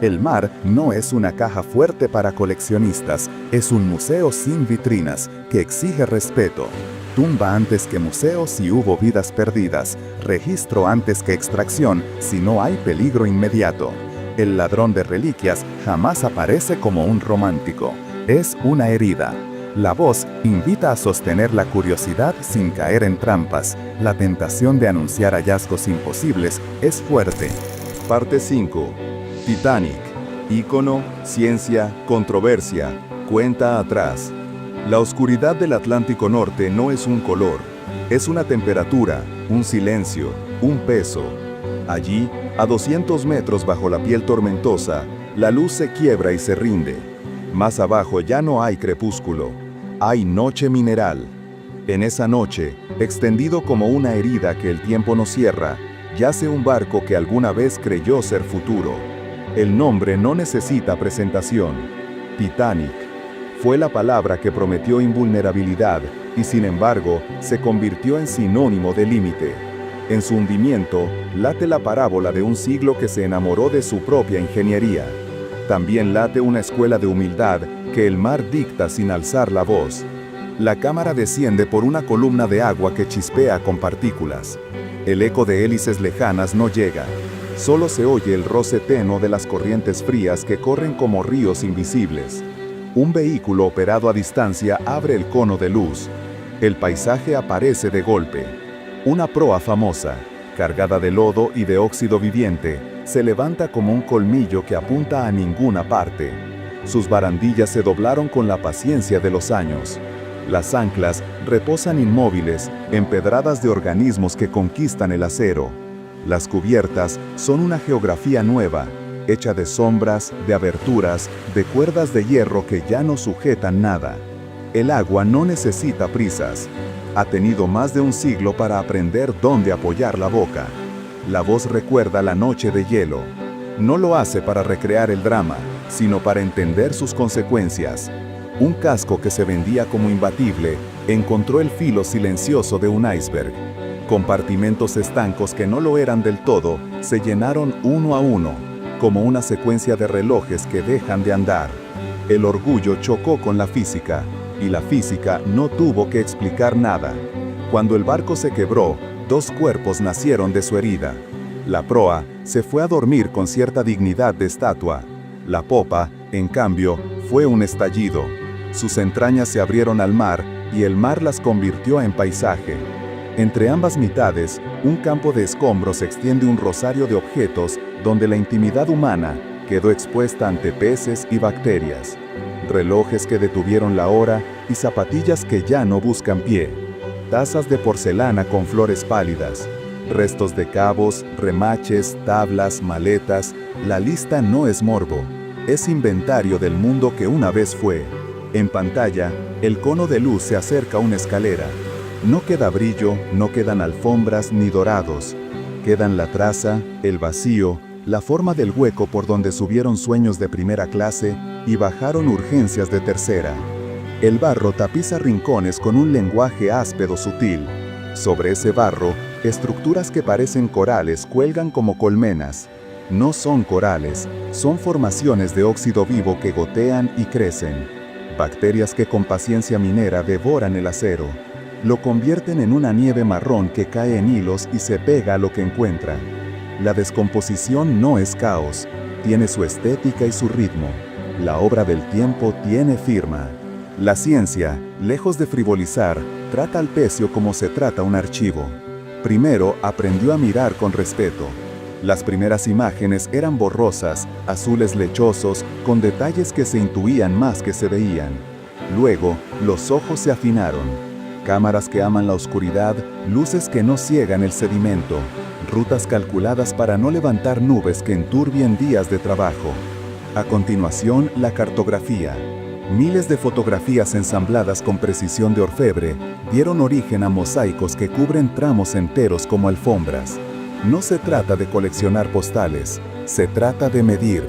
El mar no es una caja fuerte para coleccionistas, es un museo sin vitrinas, que exige respeto. Tumba antes que museo si hubo vidas perdidas, registro antes que extracción si no hay peligro inmediato. El ladrón de reliquias jamás aparece como un romántico, es una herida. La voz invita a sostener la curiosidad sin caer en trampas. La tentación de anunciar hallazgos imposibles es fuerte. Parte 5. Titanic. Ícono, ciencia, controversia. Cuenta atrás. La oscuridad del Atlántico Norte no es un color, es una temperatura, un silencio, un peso. Allí, a 200 metros bajo la piel tormentosa, la luz se quiebra y se rinde. Más abajo ya no hay crepúsculo, hay noche mineral. En esa noche, extendido como una herida que el tiempo no cierra, yace un barco que alguna vez creyó ser futuro. El nombre no necesita presentación. Titanic. Fue la palabra que prometió invulnerabilidad y sin embargo se convirtió en sinónimo de límite. En su hundimiento late la parábola de un siglo que se enamoró de su propia ingeniería. También late una escuela de humildad que el mar dicta sin alzar la voz. La cámara desciende por una columna de agua que chispea con partículas. El eco de hélices lejanas no llega. Solo se oye el roce tenue de las corrientes frías que corren como ríos invisibles. Un vehículo operado a distancia abre el cono de luz. El paisaje aparece de golpe. Una proa famosa, cargada de lodo y de óxido viviente, se levanta como un colmillo que apunta a ninguna parte. Sus barandillas se doblaron con la paciencia de los años. Las anclas reposan inmóviles, empedradas de organismos que conquistan el acero. Las cubiertas son una geografía nueva, hecha de sombras, de aberturas, de cuerdas de hierro que ya no sujetan nada. El agua no necesita prisas. Ha tenido más de un siglo para aprender dónde apoyar la boca. La voz recuerda la noche de hielo. No lo hace para recrear el drama, sino para entender sus consecuencias. Un casco que se vendía como imbatible encontró el filo silencioso de un iceberg. Compartimentos estancos que no lo eran del todo se llenaron uno a uno, como una secuencia de relojes que dejan de andar. El orgullo chocó con la física, y la física no tuvo que explicar nada. Cuando el barco se quebró, dos cuerpos nacieron de su herida. La proa se fue a dormir con cierta dignidad de estatua. La popa, en cambio, fue un estallido. Sus entrañas se abrieron al mar, y el mar las convirtió en paisaje. Entre ambas mitades, un campo de escombros extiende un rosario de objetos donde la intimidad humana quedó expuesta ante peces y bacterias. Relojes que detuvieron la hora y zapatillas que ya no buscan pie. Tazas de porcelana con flores pálidas. Restos de cabos, remaches, tablas, maletas. La lista no es morbo. Es inventario del mundo que una vez fue. En pantalla, el cono de luz se acerca a una escalera. No queda brillo, no quedan alfombras ni dorados. Quedan la traza, el vacío, la forma del hueco por donde subieron sueños de primera clase y bajaron urgencias de tercera. El barro tapiza rincones con un lenguaje áspero sutil. Sobre ese barro, estructuras que parecen corales cuelgan como colmenas. No son corales, son formaciones de óxido vivo que gotean y crecen. Bacterias que con paciencia minera devoran el acero. Lo convierten en una nieve marrón que cae en hilos y se pega a lo que encuentra. La descomposición no es caos, tiene su estética y su ritmo. La obra del tiempo tiene firma. La ciencia, lejos de frivolizar, trata al pecio como se trata un archivo. Primero aprendió a mirar con respeto. Las primeras imágenes eran borrosas, azules lechosos, con detalles que se intuían más que se veían. Luego, los ojos se afinaron. Cámaras que aman la oscuridad, luces que no ciegan el sedimento, rutas calculadas para no levantar nubes que enturbien días de trabajo. A continuación, la cartografía. Miles de fotografías ensambladas con precisión de orfebre dieron origen a mosaicos que cubren tramos enteros como alfombras. No se trata de coleccionar postales, se trata de medir,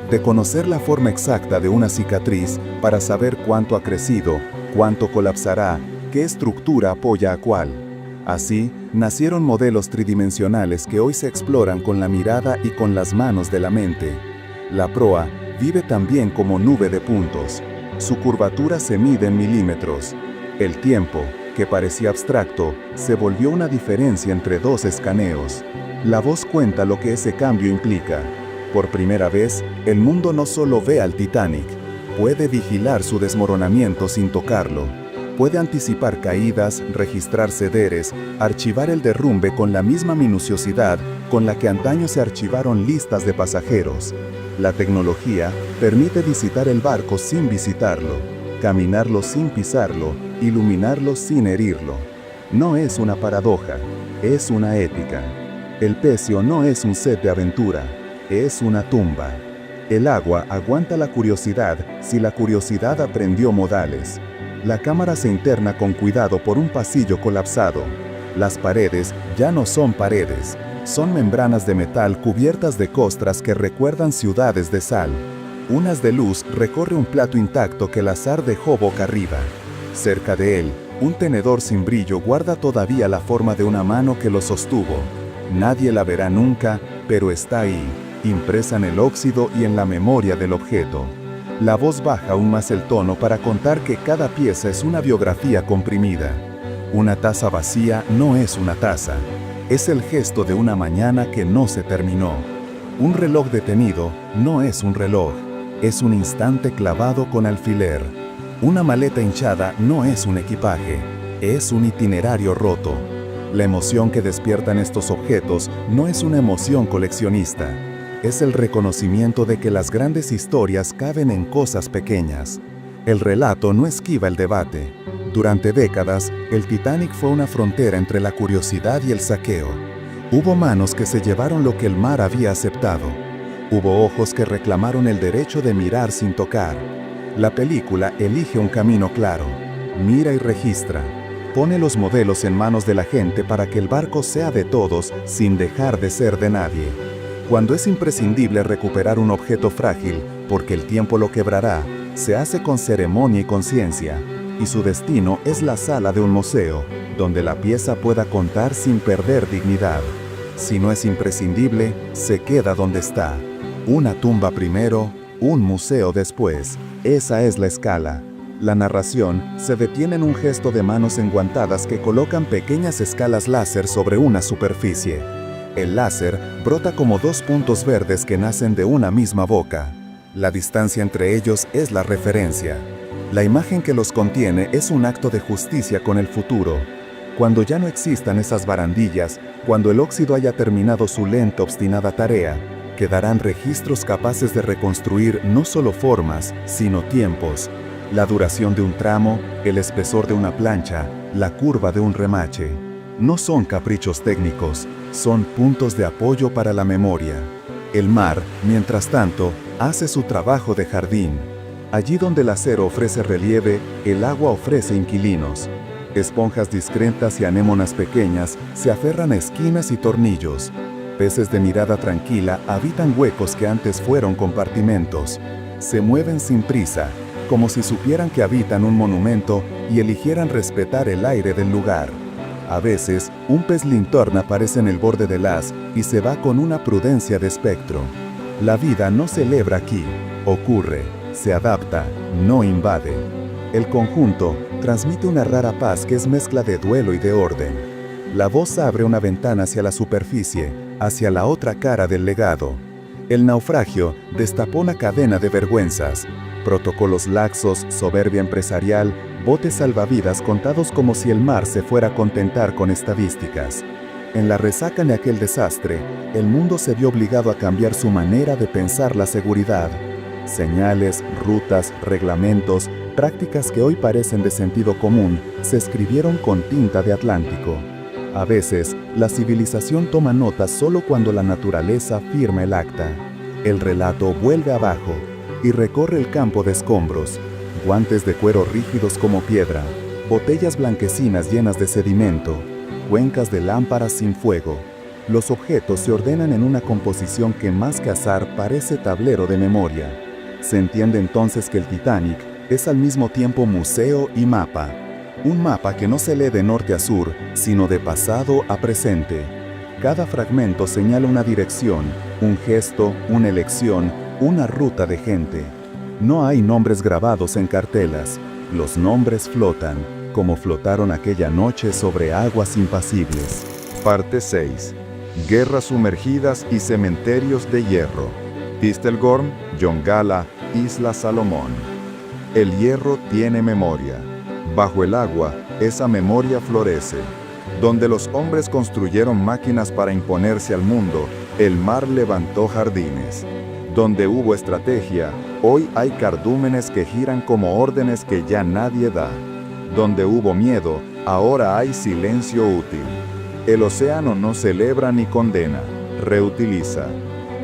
de conocer la forma exacta de una cicatriz para saber cuánto ha crecido, cuánto colapsará, qué estructura apoya a cuál. Así, nacieron modelos tridimensionales que hoy se exploran con la mirada y con las manos de la mente. La proa vive también como nube de puntos. Su curvatura se mide en milímetros. El tiempo, que parecía abstracto, se volvió una diferencia entre dos escaneos. La voz cuenta lo que ese cambio implica. Por primera vez, el mundo no solo ve al Titanic, puede vigilar su desmoronamiento sin tocarlo. Puede anticipar caídas, registrar sederes, archivar el derrumbe con la misma minuciosidad con la que antaño se archivaron listas de pasajeros. La tecnología permite visitar el barco sin visitarlo, caminarlo sin pisarlo, iluminarlo sin herirlo. No es una paradoja, es una ética. El pecio no es un set de aventura, es una tumba. El agua aguanta la curiosidad si la curiosidad aprendió modales. La cámara se interna con cuidado por un pasillo colapsado. Las paredes ya no son paredes, son membranas de metal cubiertas de costras que recuerdan ciudades de sal. Un haz de luz recorre un plato intacto que el azar dejó boca arriba. Cerca de él, un tenedor sin brillo guarda todavía la forma de una mano que lo sostuvo. Nadie la verá nunca, pero está ahí, impresa en el óxido y en la memoria del objeto. La voz baja aún más el tono para contar que cada pieza es una biografía comprimida. Una taza vacía no es una taza. Es el gesto de una mañana que no se terminó. Un reloj detenido no es un reloj, es un instante clavado con alfiler. Una maleta hinchada no es un equipaje, es un itinerario roto. La emoción que despiertan estos objetos no es una emoción coleccionista, es el reconocimiento de que las grandes historias caben en cosas pequeñas. El relato no esquiva el debate. Durante décadas, el Titanic fue una frontera entre la curiosidad y el saqueo. Hubo manos que se llevaron lo que el mar había aceptado. Hubo ojos que reclamaron el derecho de mirar sin tocar. La película elige un camino claro. Mira y registra. Pone los modelos en manos de la gente para que el barco sea de todos sin dejar de ser de nadie. Cuando es imprescindible recuperar un objeto frágil, porque el tiempo lo quebrará, se hace con ceremonia y conciencia, y su destino es la sala de un museo, donde la pieza pueda contar sin perder dignidad. Si no es imprescindible, se queda donde está. Una tumba primero, un museo después. Esa es la escala. La narración se detiene en un gesto de manos enguantadas que colocan pequeñas escalas láser sobre una superficie. El láser brota como dos puntos verdes que nacen de una misma boca. La distancia entre ellos es la referencia. La imagen que los contiene es un acto de justicia con el futuro. Cuando ya no existan esas barandillas, cuando el óxido haya terminado su lenta, obstinada tarea, quedarán registros capaces de reconstruir no solo formas, sino tiempos. La duración de un tramo, el espesor de una plancha, la curva de un remache. No son caprichos técnicos, son puntos de apoyo para la memoria. El mar, mientras tanto, hace su trabajo de jardín. Allí donde el acero ofrece relieve, el agua ofrece inquilinos. Esponjas discretas y anémonas pequeñas se aferran a esquinas y tornillos. Peces de mirada tranquila habitan huecos que antes fueron compartimentos. Se mueven sin prisa, como si supieran que habitan un monumento y eligieran respetar el aire del lugar. A veces, un pez linterna aparece en el borde del haz y se va con una prudencia de espectro. La vida no celebra aquí, ocurre, se adapta, no invade. El conjunto transmite una rara paz que es mezcla de duelo y de orden. La voz abre una ventana hacia la superficie, hacia la otra cara del legado. El naufragio destapó una cadena de vergüenzas. Protocolos laxos, soberbia empresarial, botes salvavidas contados como si el mar se fuera a contentar con estadísticas. En la resaca de aquel desastre, el mundo se vio obligado a cambiar su manera de pensar la seguridad. Señales, rutas, reglamentos, prácticas que hoy parecen de sentido común, se escribieron con tinta de Atlántico. A veces, la civilización toma nota solo cuando la naturaleza firma el acta. El relato vuelve abajo y recorre el campo de escombros, guantes de cuero rígidos como piedra, botellas blanquecinas llenas de sedimento, cuencas de lámparas sin fuego. Los objetos se ordenan en una composición que más que azar parece tablero de memoria. Se entiende entonces que el Titanic es al mismo tiempo museo y mapa. Un mapa que no se lee de norte a sur, sino de pasado a presente. Cada fragmento señala una dirección, un gesto, una elección, una ruta de gente. No hay nombres grabados en cartelas. Los nombres flotan, como flotaron aquella noche sobre aguas impasibles. Parte 6. Guerras sumergidas y cementerios de hierro. Pistelgorm, Yongala, Isla Salomón. El hierro tiene memoria. Bajo el agua, esa memoria florece. Donde los hombres construyeron máquinas para imponerse al mundo, el mar levantó jardines. Donde hubo estrategia, hoy hay cardúmenes que giran como órdenes que ya nadie da. Donde hubo miedo, ahora hay silencio útil. El océano no celebra ni condena, reutiliza.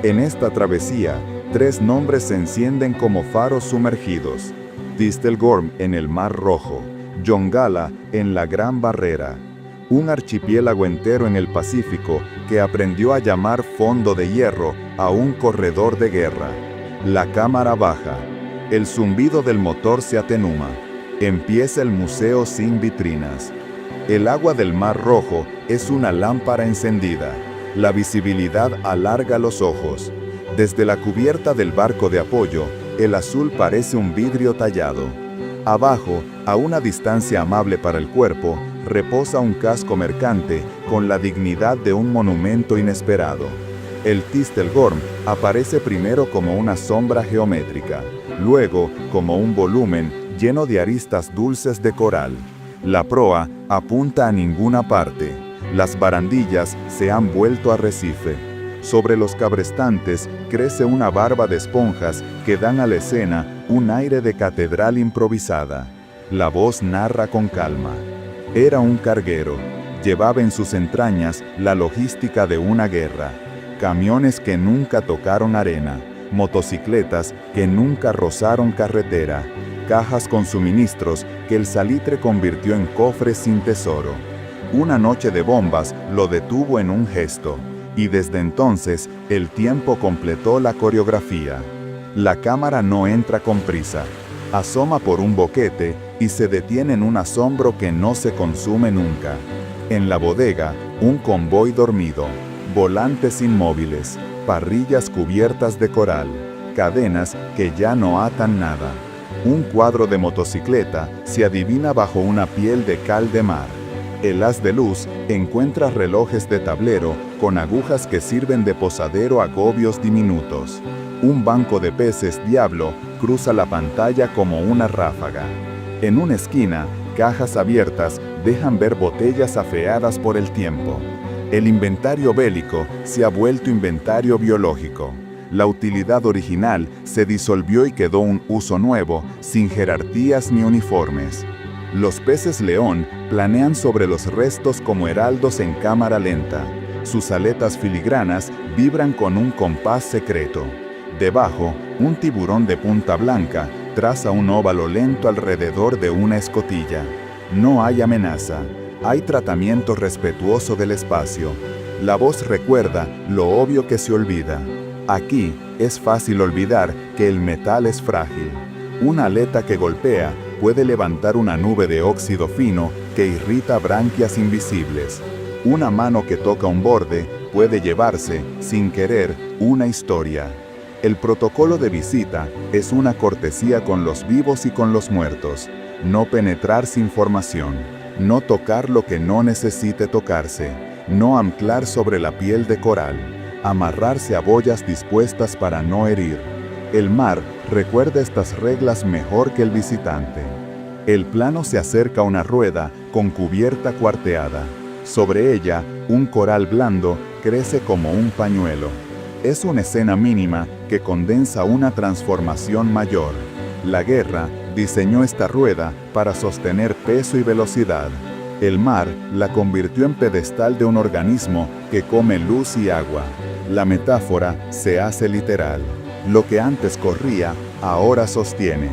En esta travesía, 3 nombres se encienden como faros sumergidos. Pistelgorm en el Mar Rojo, Yongala en la Gran Barrera. Un archipiélago entero en el Pacífico que aprendió a llamar fondo de hierro a un corredor de guerra. La cámara baja. El zumbido del motor se atenúa. Empieza el museo sin vitrinas. El agua del Mar Rojo es una lámpara encendida. La visibilidad alarga los ojos. Desde la cubierta del barco de apoyo, el azul parece un vidrio tallado. Abajo, a una distancia amable para el cuerpo, reposa un casco mercante con la dignidad de un monumento inesperado. El Tistelgorm aparece primero como una sombra geométrica, luego como un volumen lleno de aristas dulces de coral. La proa apunta a ninguna parte. Las barandillas se han vuelto arrecife. Sobre los cabrestantes crece una barba de esponjas que dan a la escena un aire de catedral improvisada. La voz narra con calma. Era un carguero. Llevaba en sus entrañas la logística de una guerra. Camiones que nunca tocaron arena, motocicletas que nunca rozaron carretera, cajas con suministros que el salitre convirtió en cofres sin tesoro. Una noche de bombas lo detuvo en un gesto, y desde entonces el tiempo completó la coreografía. La cámara no entra con prisa, asoma por un boquete y se detiene en un asombro que no se consume nunca. En la bodega, un convoy dormido, volantes inmóviles, parrillas cubiertas de coral, cadenas que ya no atan nada. Un cuadro de motocicleta se adivina bajo una piel de cal de mar. El haz de luz encuentra relojes de tablero con agujas que sirven de posadero a agobios diminutos. Un banco de peces diablo cruza la pantalla como una ráfaga. En una esquina, cajas abiertas dejan ver botellas afeadas por el tiempo. El inventario bélico se ha vuelto inventario biológico. La utilidad original se disolvió y quedó un uso nuevo, sin jerarquías ni uniformes. Los peces león planean sobre los restos como heraldos en cámara lenta. Sus aletas filigranas vibran con un compás secreto. Debajo, un tiburón de punta blanca traza un óvalo lento alrededor de una escotilla. No hay amenaza, hay tratamiento respetuoso del espacio. La voz recuerda lo obvio que se olvida. Aquí es fácil olvidar que el metal es frágil. Una aleta que golpea puede levantar una nube de óxido fino que irrita branquias invisibles. Una mano que toca un borde puede llevarse, sin querer, una historia. El protocolo de visita es una cortesía con los vivos y con los muertos. No penetrar sin formación, no tocar lo que no necesite tocarse, no anclar sobre la piel de coral, amarrarse a boyas dispuestas para no herir. El mar recuerda estas reglas mejor que el visitante. El plano se acerca a una rueda con cubierta cuarteada. Sobre ella, un coral blando crece como un pañuelo. Es una escena mínima que condensa una transformación mayor. La guerra diseñó esta rueda para sostener peso y velocidad. El mar la convirtió en pedestal de un organismo que come luz y agua. La metáfora se hace literal. Lo que antes corría, ahora sostiene.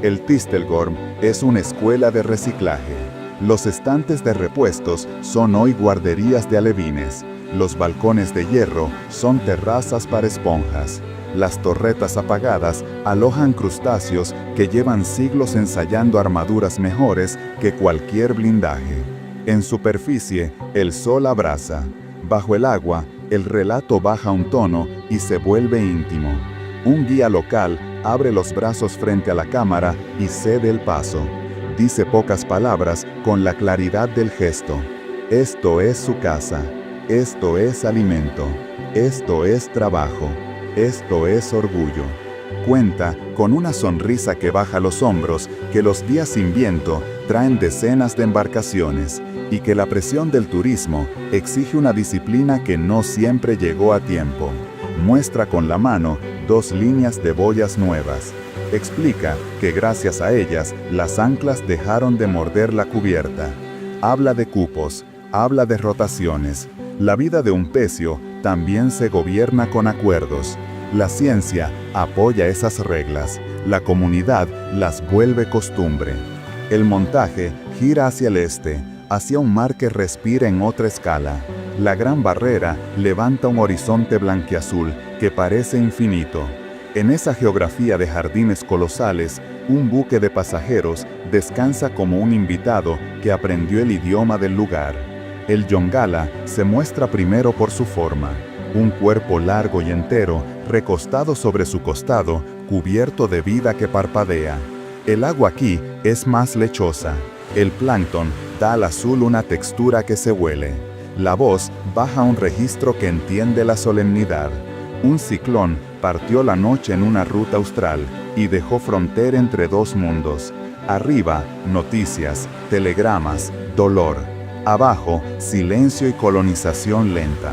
El Tistelgorm es una escuela de reciclaje. Los estantes de repuestos son hoy guarderías de alevines. Los balcones de hierro son terrazas para esponjas. Las torretas apagadas alojan crustáceos que llevan siglos ensayando armaduras mejores que cualquier blindaje. En superficie, el sol abraza. Bajo el agua, el relato baja un tono y se vuelve íntimo. Un guía local abre los brazos frente a la cámara y cede el paso. Dice pocas palabras con la claridad del gesto. Esto es su casa. Esto es alimento. Esto es trabajo. Esto es orgullo. Cuenta, con una sonrisa que baja los hombros, que los días sin viento traen decenas de embarcaciones y que la presión del turismo exige una disciplina que no siempre llegó a tiempo. Muestra con la mano 2 líneas de boyas nuevas. Explica que gracias a ellas las anclas dejaron de morder la cubierta. Habla de cupos, habla de rotaciones. La vida de un pecio también se gobierna con acuerdos. La ciencia apoya esas reglas. La comunidad las vuelve costumbre. El montaje gira hacia el este, hacia un mar que respira en otra escala. La gran barrera levanta un horizonte blanquiazul que parece infinito. En esa geografía de jardines colosales, un buque de pasajeros descansa como un invitado que aprendió el idioma del lugar. El Yongala se muestra primero por su forma. Un cuerpo largo y entero, recostado sobre su costado, cubierto de vida que parpadea. El agua aquí es más lechosa. El plancton da al azul una textura que se huele. La voz baja a un registro que entiende la solemnidad. Un ciclón partió la noche en una ruta austral y dejó frontera entre dos mundos. Arriba, noticias, telegramas, dolor. Abajo, silencio y colonización lenta.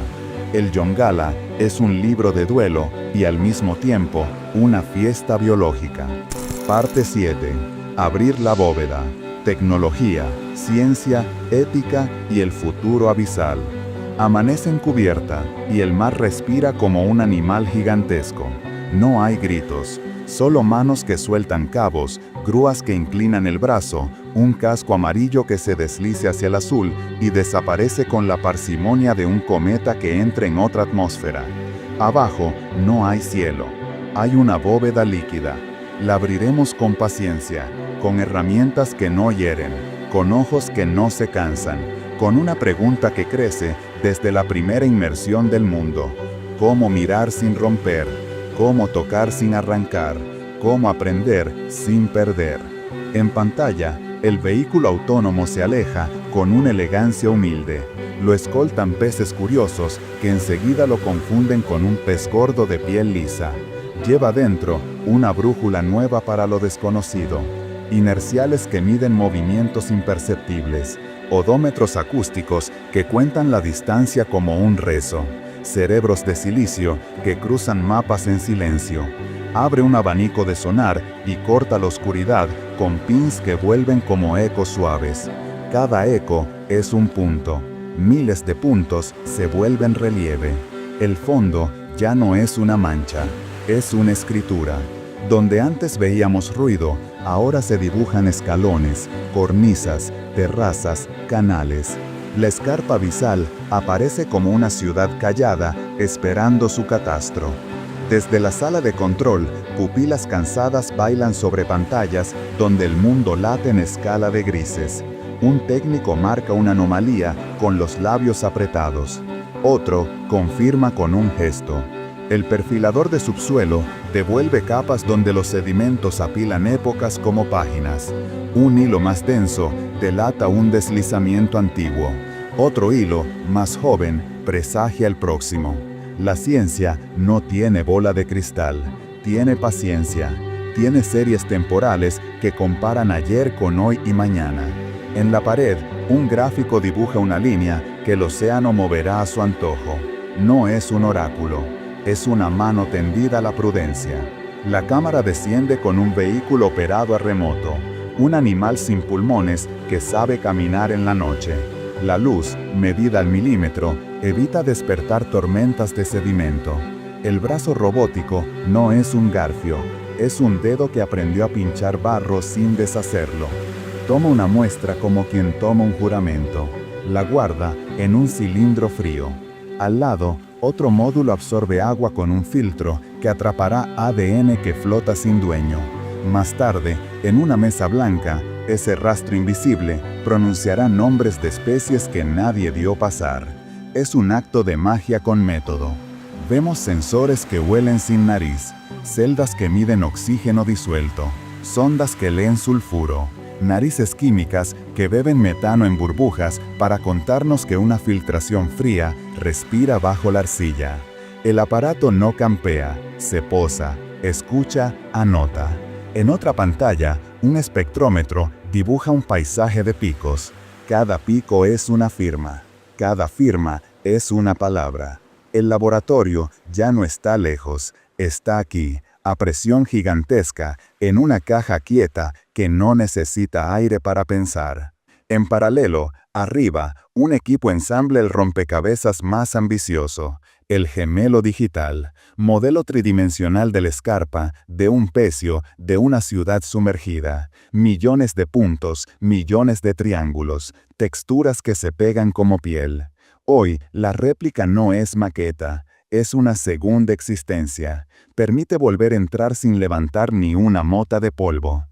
El Yongala es un libro de duelo y al mismo tiempo una fiesta biológica. Parte 7. Abrir la bóveda. Tecnología, ciencia, ética y el futuro abisal. Amanece en cubierta y el mar respira como un animal gigantesco. No hay gritos, solo manos que sueltan cabos, grúas que inclinan el brazo, un casco amarillo que se desliza hacia el azul y desaparece con la parsimonia de un cometa que entra en otra atmósfera. Abajo no hay cielo, hay una bóveda líquida. La abriremos con paciencia, con herramientas que no hieren, con ojos que no se cansan, con una pregunta que crece desde la primera inmersión del mundo. ¿Cómo mirar sin romper? ¿Cómo tocar sin arrancar? ¿Cómo aprender sin perder? En pantalla, el vehículo autónomo se aleja con una elegancia humilde. Lo escoltan peces curiosos que enseguida lo confunden con un pez gordo de piel lisa. Lleva dentro una brújula nueva para lo desconocido. Inerciales que miden movimientos imperceptibles. Odómetros acústicos que cuentan la distancia como un rezo. Cerebros de silicio que cruzan mapas en silencio. Abre un abanico de sonar y corta la oscuridad con pins que vuelven como ecos suaves. Cada eco es un punto. Miles de puntos se vuelven relieve. El fondo ya no es una mancha, es una escritura. Donde antes veíamos ruido, ahora se dibujan escalones, cornisas, terrazas, canales. La escarpa abisal aparece como una ciudad callada, esperando su catastro. Desde la sala de control, pupilas cansadas bailan sobre pantallas donde el mundo late en escala de grises. Un técnico marca una anomalía con los labios apretados. Otro confirma con un gesto. El perfilador de subsuelo devuelve capas donde los sedimentos apilan épocas como páginas. Un hilo más denso delata un deslizamiento antiguo. Otro hilo, más joven, presagia el próximo. La ciencia no tiene bola de cristal, tiene paciencia. Tiene series temporales que comparan ayer con hoy y mañana. En la pared, un gráfico dibuja una línea que el océano moverá a su antojo. No es un oráculo. Es una mano tendida a la prudencia. La cámara desciende con un vehículo operado a remoto, un animal sin pulmones que sabe caminar en la noche. La luz, medida al milímetro, evita despertar tormentas de sedimento. El brazo robótico no es un garfio, es un dedo que aprendió a pinchar barro sin deshacerlo. Toma una muestra como quien toma un juramento. La guarda en un cilindro frío. Al lado, otro módulo absorbe agua con un filtro que atrapará ADN que flota sin dueño. Más tarde, en una mesa blanca, ese rastro invisible pronunciará nombres de especies que nadie vio pasar. Es un acto de magia con método. Vemos sensores que huelen sin nariz, celdas que miden oxígeno disuelto, sondas que leen sulfuro, narices químicas que beben metano en burbujas para contarnos que una filtración fría respira bajo la arcilla. El aparato no campea, se posa, escucha, anota. En otra pantalla, un espectrómetro dibuja un paisaje de picos. Cada pico es una firma. Cada firma es una palabra. El laboratorio ya no está lejos, está aquí, a presión gigantesca, en una caja quieta que no necesita aire para pensar. En paralelo, arriba, un equipo ensambla el rompecabezas más ambicioso, el gemelo digital, modelo tridimensional del escarpa, de un pecio, de una ciudad sumergida. Millones de puntos, millones de triángulos, texturas que se pegan como piel. Hoy, la réplica no es maqueta, es una segunda existencia. Permite volver a entrar sin levantar ni una mota de polvo.